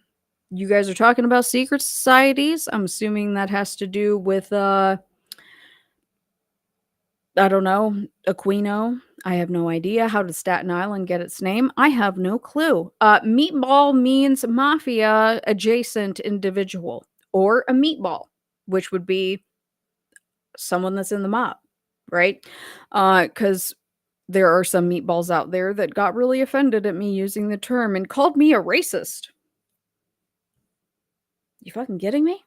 You guys are talking about secret societies. I'm assuming that has to do with I don't know, Aquino. I have no idea. How did Staten Island get its name? I have no clue. Meatball means mafia adjacent individual or a meatball, which would be someone that's in the mob, right? Because there are some meatballs out there that got really offended at me using the term and called me a racist. You fucking kidding me?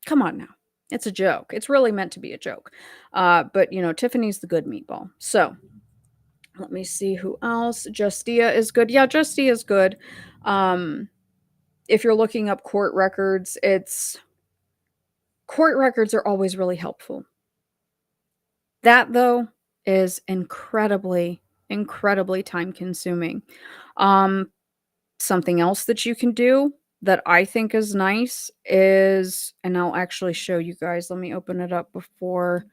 Come on now. It's a joke. It's really meant to be a joke. But, Tiffany's the good meatball. So, let me see who else. Justia is good. Yeah, Justia is good. If you're looking up court records, court records are always really helpful. That, though, is incredibly, incredibly time consuming. Something else that you can do that I think is nice is, and I'll actually show you guys. Let me open it up before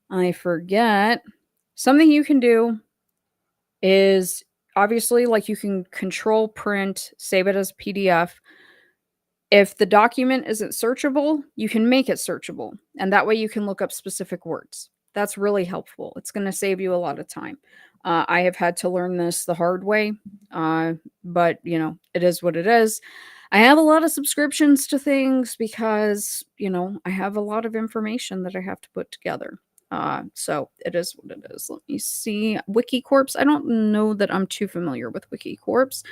I forget. Something you can do is obviously like you can control print, save it as PDF. If the document isn't searchable, you can make it searchable. And that way you can look up specific words. That's really helpful. It's going to save you a lot of time. I have had to learn this the hard way, but it is what it is. I have a lot of subscriptions to things because, I have a lot of information that I have to put together. So it is what it is. Let me see. Wikicorps. I don't know that I'm too familiar with Wikicorps.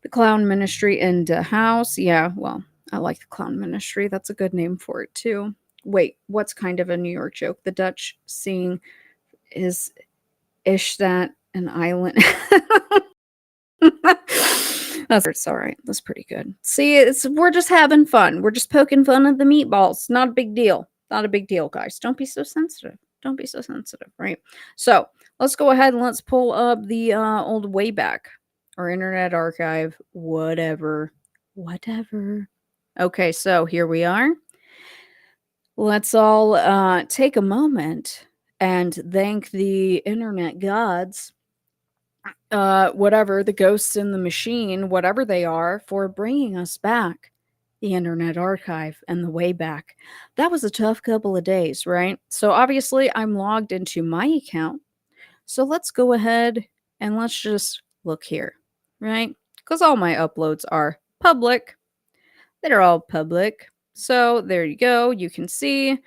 The Clown Ministry in the house. Yeah, well, I like the Clown Ministry. That's a good name for it too. Wait, what's kind of a New York joke? The Dutch seeing is that an island? That's all right. That's pretty good. See, we're just having fun. We're just poking fun at the meatballs. Not a big deal. Not a big deal, guys. Don't be so sensitive. Don't be so sensitive, right? So let's go ahead and let's pull up the old Wayback or Internet Archive, whatever. Okay, so here we are. Let's all take a moment and thank the internet gods, whatever, the ghosts in the machine, whatever they are, for bringing us back the Internet Archive and the way back. That was a tough couple of days, right? So obviously, I'm logged into my account. So let's go ahead and let's just look here, right? Because all my uploads are public. They're all public. So there you go. You can see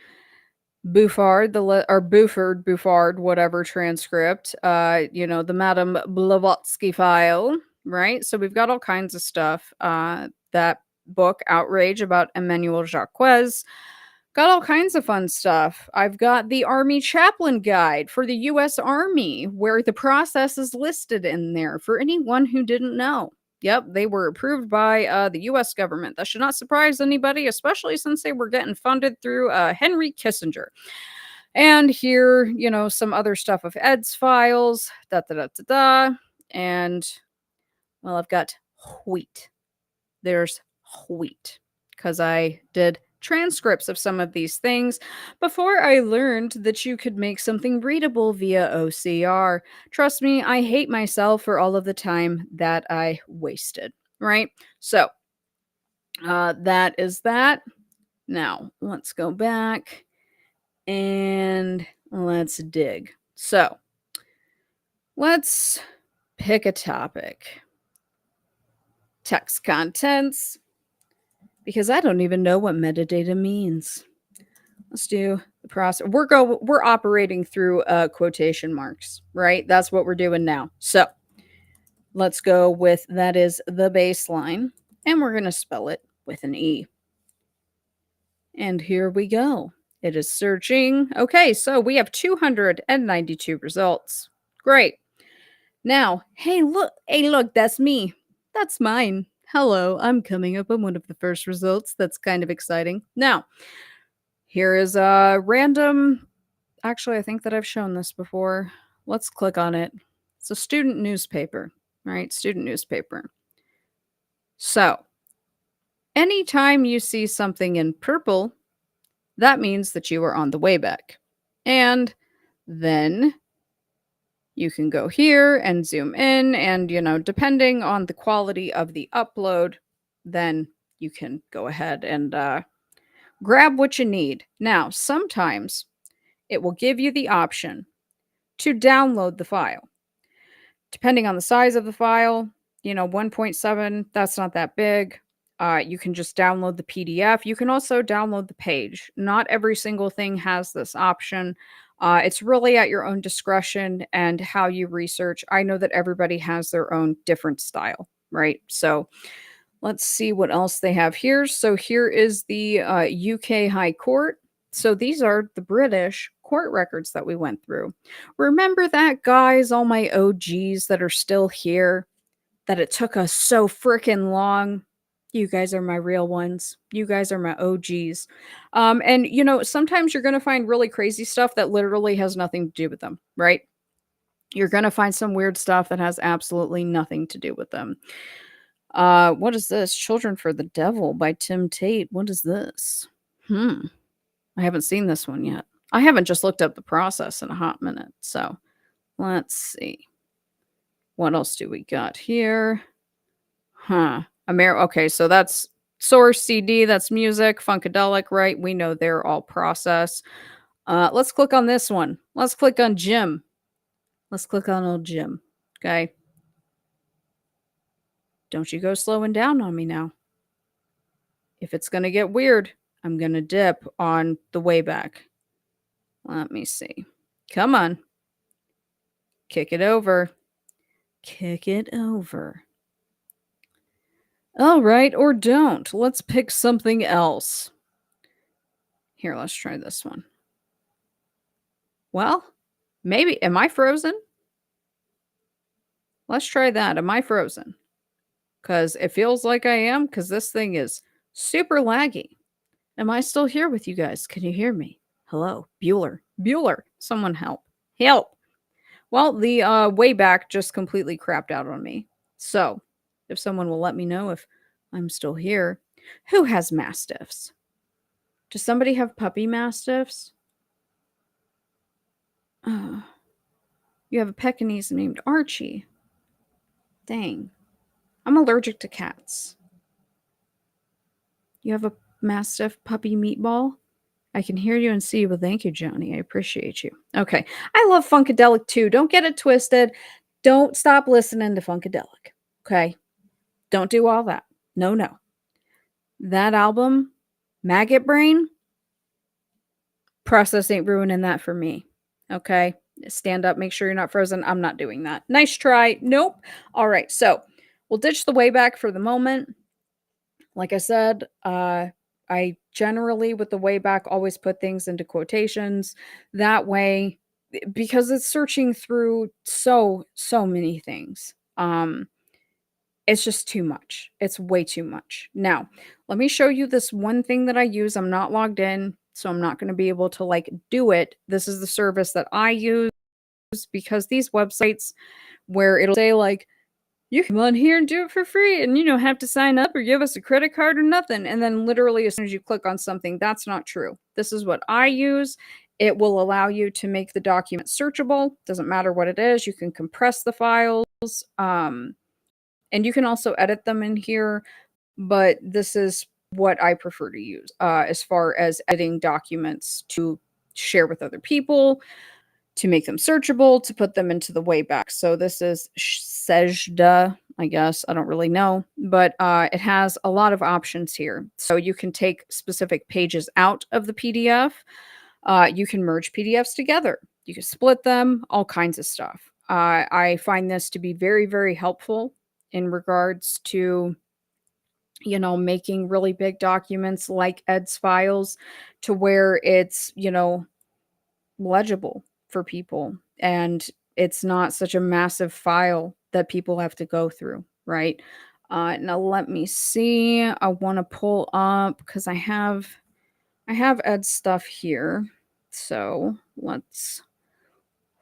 Buffard, or Buffard, whatever transcript, the Madame Blavatsky file, right? So we've got all kinds of stuff. That book, Outrage, about Emmanuel Jacques, got all kinds of fun stuff. I've got the Army Chaplain Guide for the U.S. Army, where the process is listed in there for anyone who didn't know. Yep, they were approved by the U.S. government. That should not surprise anybody, especially since they were getting funded through Henry Kissinger. And here, some other stuff of Ed's files, da da da da da. And, well, I've got wheat. There's wheat. Because I did transcripts of some of these things before I learned that you could make something readable via OCR. Trust me, I hate myself for all of the time that I wasted, right? So, that is that. Now, let's go back and let's dig. So, let's pick a topic. Text contents, because I don't even know what metadata means. Let's do the process. We're operating through quotation marks, right? That's what we're doing now. So, let's go with that is the baseline, and we're going to spell it with an E. And here we go. It is searching. Okay, so we have 292 results. Great. Now, hey, look, that's me. That's mine. Hello, I'm coming up on one of the first results. That's kind of exciting. Now, here is a random. Actually, I think that I've shown this before. Let's click on it. It's a student newspaper, right? Student newspaper. So, anytime you see something in purple, that means that you are on the way back. And then you can go here and zoom in, and, depending on the quality of the upload, then you can go ahead and grab what you need. Now, sometimes it will give you the option to download the file. Depending on the size of the file, 1.7, that's not that big. You can just download the PDF. You can also download the page. Not every single thing has this option. It's really at your own discretion and how you research. I know that everybody has their own different style, right? So let's see what else they have here. So here is the UK High Court. So these are the British court records that we went through. Remember that, guys, all my OGs that are still here, that it took us so freaking long? You guys are my real ones. You guys are my OGs. And, sometimes you're going to find really crazy stuff that literally has nothing to do with them, right? You're going to find some weird stuff that has absolutely nothing to do with them. What is this? Children for the Devil by Tim Tate. What is this? I haven't seen this one yet. I haven't just looked up the process in a hot minute. So let's see. What else do we got here? Okay, so that's Source CD, that's music, Funkadelic, right? We know they're all process. Let's click on this one. Let's click on Jim. Let's click on old Jim. Okay. Don't you go slowing down on me now. If it's going to get weird, I'm going to dip on the way back. Let me see. Come on. Kick it over. Kick it over. All right, or don't. Let's pick something else. Here, let's try this one. Well, maybe. Am I frozen? Let's try that. Am I frozen? Because it feels like I am, because this thing is super laggy. Am I still here with you guys? Can you hear me? Hello? Bueller. Someone help. Help. Well, the way back just completely crapped out on me. So, if someone will let me know if I'm still here. Who has mastiffs? Does somebody have puppy mastiffs? Oh, you have a Pekingese named Archie. Dang. I'm allergic to cats. You have a Mastiff puppy meatball? I can hear you and see you, but thank you, Johnny. I appreciate you. Okay. I love Funkadelic too. Don't get it twisted. Don't stop listening to Funkadelic. Okay. Don't do all that. No, no. That album, Maggot Brain, process ain't ruining that for me. Okay. Stand up, make sure you're not frozen. I'm not doing that. Nice try. Nope. All right. So we'll ditch the way back for the moment. Like I said, I generally, with the way back, always put things into quotations. That way, because it's searching through so many things. It's just too much. It's way too much. Now, let me show you this one thing that I use. I'm not logged in, so I'm not going to be able to like do it. This is the service that I use because these websites where it'll say like, you can come on here and do it for free and you don't have to sign up or give us a credit card or nothing. And then literally as soon as you click on something, that's not true. This is what I use. It will allow you to make the document searchable. Doesn't matter what it is. You can compress the files. And you can also edit them in here, but this is what I prefer to use as far as editing documents to share with other people, to make them searchable, to put them into the Wayback. So this is Sejda, I guess. I don't really know, but it has a lot of options here. So you can take specific pages out of the PDF. You can merge PDFs together. You can split them, all kinds of stuff. I find this to be very, very helpful in regards to, you know, making really big documents like Ed's files to where it's, you know, legible for people and it's not such a massive file that people have to go through, right? Now let me see. I want to pull up because I have Ed's stuff here. So let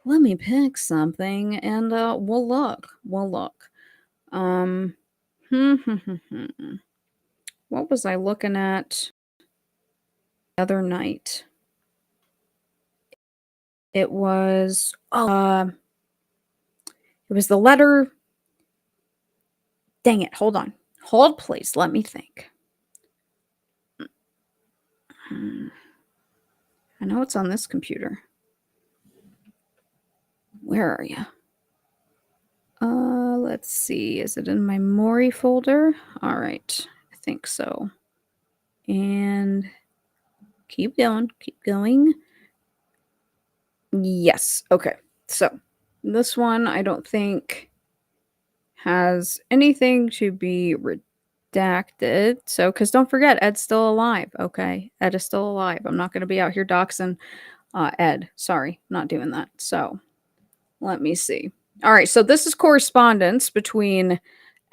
me pick something and we'll look. Um what was I looking at the other night? It was the letter. Dang it, hold on. Hold please, let me think. I know it's on this computer. Where are you? Let's see. Is it in my Mori folder? All right. I think so. And keep going. Yes. Okay. So this one I don't think has anything to be redacted. So, because don't forget, Ed's still alive. Okay. Ed is still alive. I'm not going to be out here doxing Ed. Sorry. Not doing that. So let me see. All right. So this is correspondence between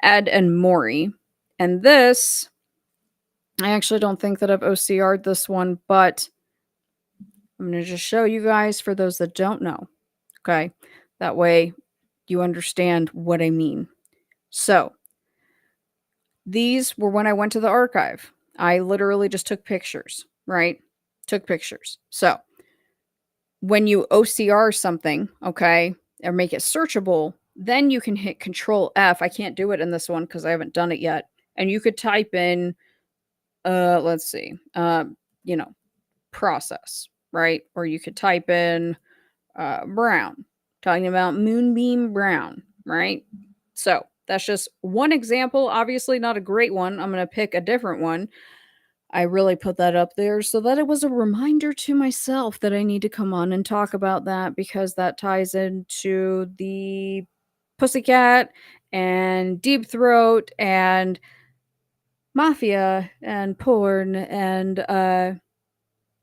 Ed and Maury. And this, I actually don't think that I've OCR'd this one, but I'm going to just show you guys for those that don't know. Okay. That way you understand what I mean. So these were when I went to the archive. I literally just took pictures, right? Took pictures. So when you OCR something, okay, or make it searchable, then you can hit Control F. I can't do it in this one because I haven't done it yet. And you could type in, let's see, you know, process, right? Or you could type in brown, talking about Moonbeam Brown, right? So that's just one example. Obviously, not a great one. I'm going to pick a different one. I really put that up there so that it was a reminder to myself that I need to come on and talk about that because that ties into the Pussycat and Deep Throat and mafia and porn and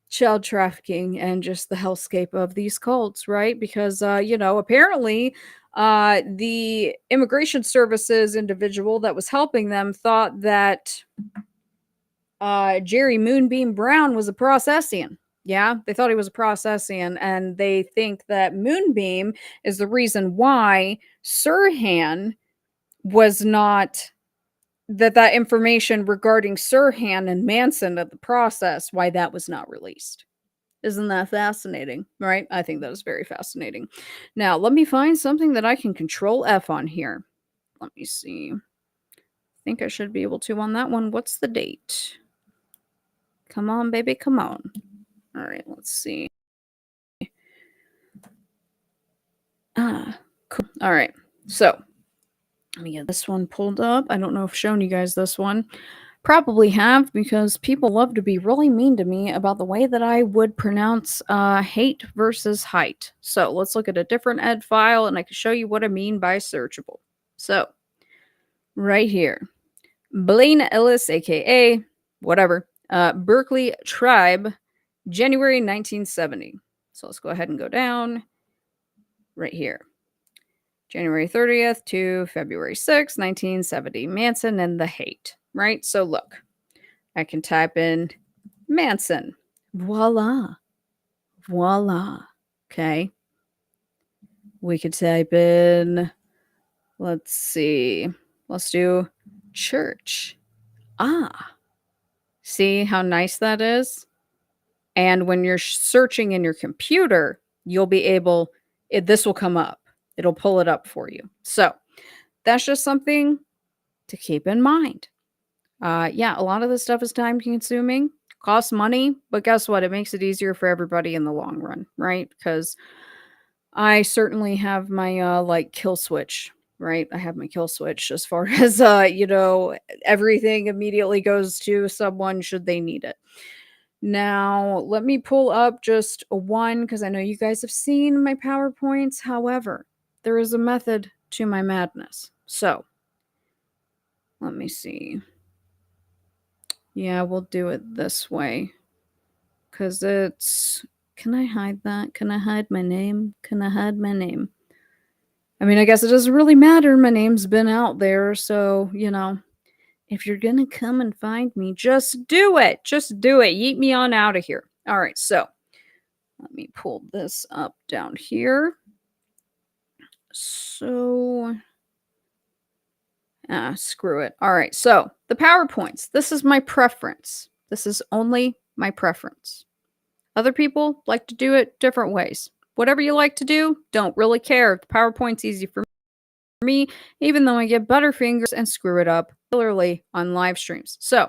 child trafficking and just the hellscape of these cults, right? Because you know, apparently the immigration services individual that was helping them thought that Jerry Moonbeam Brown was a Processian. Yeah, they thought he was a Processian, and they think that Moonbeam is the reason why Sirhan was not that information regarding Sirhan and Manson of the process, why that was not released. Isn't that fascinating, right? I think that is very fascinating. Now, let me find something that I can control F on here. Let me see. I think I should be able to on that one. What's the date? Come on, baby, come on. All right, let's see. Cool. All right, so let me get this one pulled up. I don't know if I've shown you guys this one. Probably have, because people love to be really mean to me about the way that I would pronounce hate versus height. So let's look at a different ed file and I can show you what I mean by searchable. So right here, Blaine Ellis, aka whatever, Berkeley Tribe, January 1970. So let's go ahead and go down right here. January 30th to February 6th, 1970. Manson and the hate, right? So look, I can type in Manson. Voila. Voila. Okay. We could type in, let's see, let's do church. Ah. See how nice that is? And when you're searching in your computer, you'll be able, this will come up. It'll pull it up for you. So that's just something to keep in mind. Yeah, a lot of this stuff is time consuming, costs money, but guess what? It makes it easier for everybody in the long run, right? Because I certainly have my like kill switch, right? I have my kill switch as far as everything immediately goes to someone should they need it. Now, let me pull up just one because I know you guys have seen my PowerPoints. However, there is a method to my madness. So, let me see. Yeah, we'll do it this way. Because it's... Can I hide that? Can I hide my name? Can I hide my name? I mean, I guess it doesn't really matter. My name's been out there, so, if you're gonna come and find me, just do it. Just do it. Yeet me on out of here. All right, so let me pull this up down here. So, screw it. All right, so the PowerPoints. This is my preference. This is only my preference. Other people like to do it different ways. Whatever you like to do, don't really care. The PowerPoint's easy for me, even though I get butterfingers and screw it up, particularly on live streams. So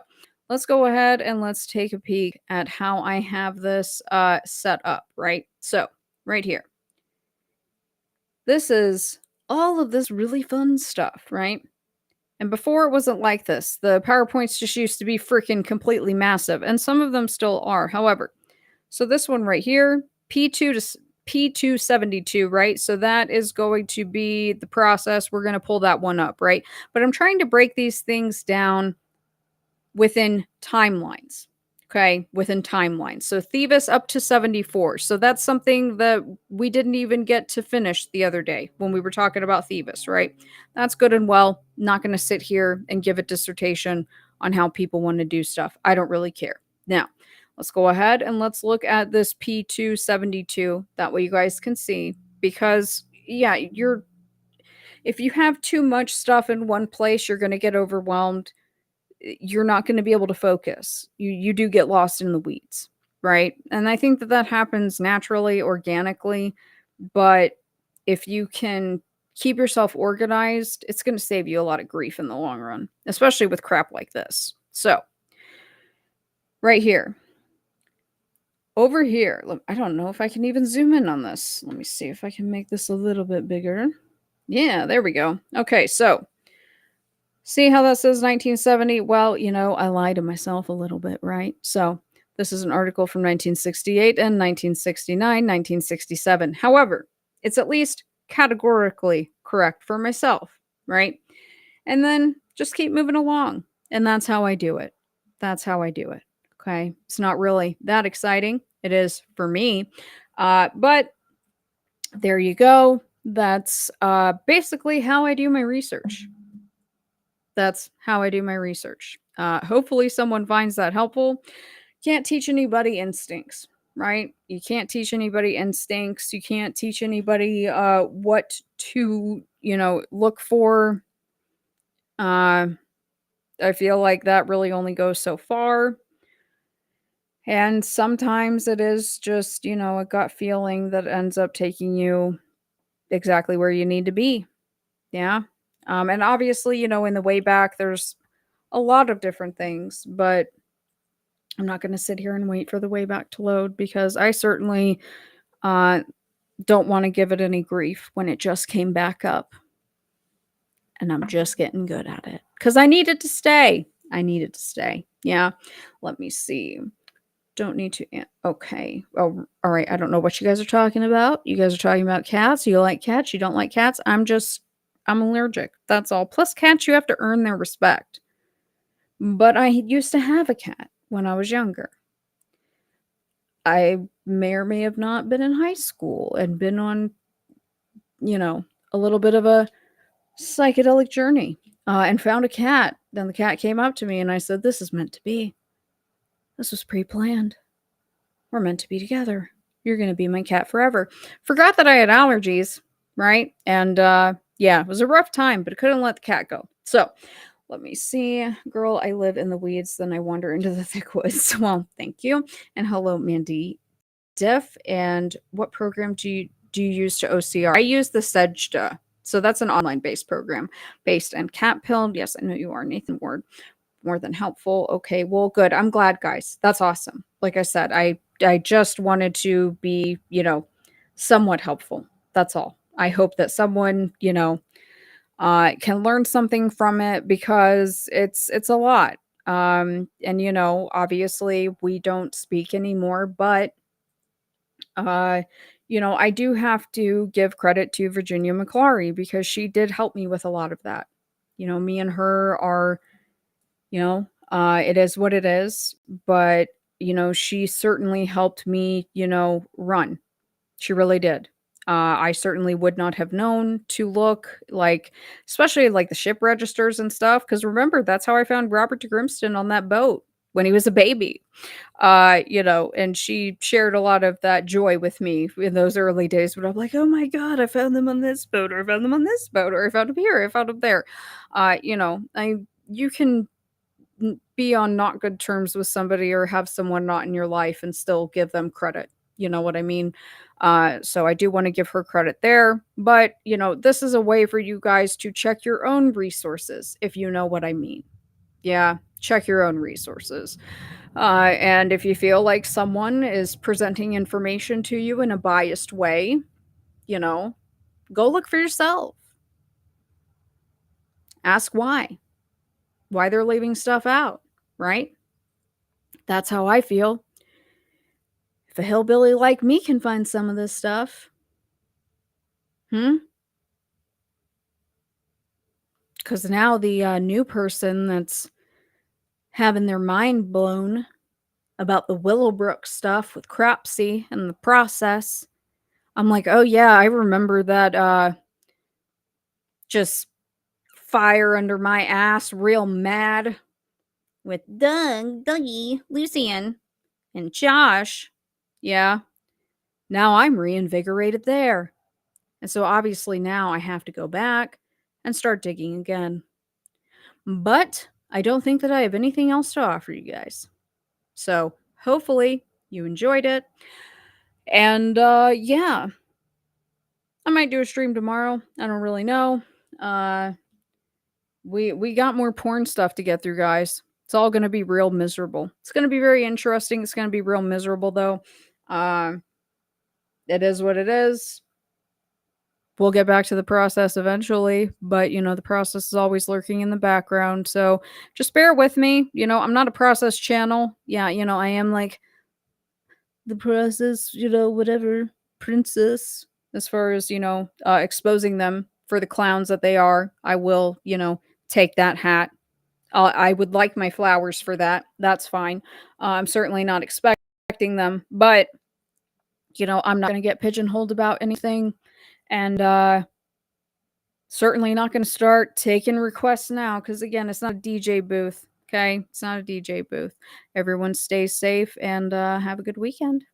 let's go ahead and let's take a peek at how I have this set up, right? So right here. This is all of this really fun stuff, right? And before it wasn't like this. The PowerPoints just used to be freaking completely massive, and some of them still are. However, so this one right here, P2 to P272, right? So that is going to be the process. We're going to pull that one up, right? But I'm trying to break these things down within timelines. Okay, within timelines. So Thieves up to 74. So that's something that we didn't even get to finish the other day when we were talking about Thieves, right? That's good and well. Not going to sit here and give a dissertation on how people want to do stuff. I don't really care. Now, let's go ahead and let's look at this P272. That way you guys can see, because yeah, if you have too much stuff in one place, you're going to get overwhelmed. You're not going to be able to focus. You do get lost in the weeds, right? And I think that happens naturally, organically, but if you can keep yourself organized, it's going to save you a lot of grief in the long run, especially with crap like this. So, right here. Over here, I don't know if I can even zoom in on this. Let me see if I can make this a little bit bigger. Yeah, there we go. Okay, so see how that says 1970? Well, I lied to myself a little bit, right? So this is an article from 1968 and 1969, 1967. However, it's at least categorically correct for myself, right? And then just keep moving along. And that's how I do it. That's how I do it. Okay. It's not really that exciting. It is for me. But there you go. That's basically how I do my research. That's how I do my research. Hopefully someone finds that helpful. Can't teach anybody instincts, right? You can't teach anybody instincts. You can't teach anybody what to, look for. I feel like that really only goes so far. And sometimes it is just, a gut feeling that ends up taking you exactly where you need to be. Yeah. And obviously, in the way back, there's a lot of different things, but I'm not going to sit here and wait for the way back to load because I certainly uh, don't want to give it any grief when it just came back up. And I'm just getting good at it because I needed to stay. I needed to stay. Yeah. Let me see. Don't need to. Okay. Oh, all right. I don't know what you guys are talking about. You guys are talking about cats. You like cats. You don't like cats. I'm allergic. That's all. Plus, cats, you have to earn their respect. But I used to have a cat when I was younger. I may or may have not been in high school and been on, a little bit of a psychedelic journey and found a cat. Then the cat came up to me and I said, "This is meant to be. This was pre planned. We're meant to be together. You're going to be my cat forever." Forgot that I had allergies, right? And yeah, it was a rough time, but I couldn't let the cat go. So let me see. Girl, I live in the weeds, then I wander into the thick woods. Well, thank you. And hello, Mandy Diff. And what program do you use to OCR? I use the Sejda. So that's an online based program based in cat pill. Yes, I know you are, Nathan Ward. More than helpful. Okay, well, good. I'm glad, guys. That's awesome. Like I said, I just wanted to be, somewhat helpful. That's all. I hope that someone, can learn something from it because it's a lot. And obviously we don't speak anymore, but uh, I do have to give credit to Virginia McClary because she did help me with a lot of that. Me and her are, it is what it is, but she certainly helped me, run. She really did. I certainly would not have known to look like, especially like the ship registers and stuff. Because remember, that's how I found Robert de Grimston on that boat when he was a baby. And she shared a lot of that joy with me in those early days when I'm like, "Oh my God, I found them on this boat, or I found them on this boat, or I found them here, I found them there." You can be on not good terms with somebody or have someone not in your life and still give them credit. You know what I mean? So I do want to give her credit there. But, this is a way for you guys to check your own resources, if you know what I mean. Yeah, check your own resources. And if you feel like someone is presenting information to you in a biased way, go look for yourself. Ask why they're leaving stuff out, right? That's how I feel. If a hillbilly like me can find some of this stuff, because now the new person that's having their mind blown about the Willowbrook stuff with Cropsey and the process, I'm like, "Oh yeah, I remember that just fire under my ass, real mad with Dougie, Lucian, and Josh." Yeah, now I'm reinvigorated there. And so obviously now I have to go back and start digging again. But I don't think that I have anything else to offer you guys. So hopefully you enjoyed it. And yeah, I might do a stream tomorrow. I don't really know. We got more porn stuff to get through, guys. It's all going to be real miserable. It's going to be very interesting. It's going to be real miserable though. It is what it is. We'll get back to the process eventually, but the process is always lurking in the background. So just bear with me. I'm not a process channel. Yeah, I am like the process, whatever princess as far as, exposing them for the clowns that they are. I will, take that hat. I would like my flowers for that. That's fine. I'm certainly not expecting them, but I'm not going to get pigeonholed about anything. And certainly not going to start taking requests now because, again, it's not a DJ booth. Okay? It's not a DJ booth. Everyone stay safe and have a good weekend.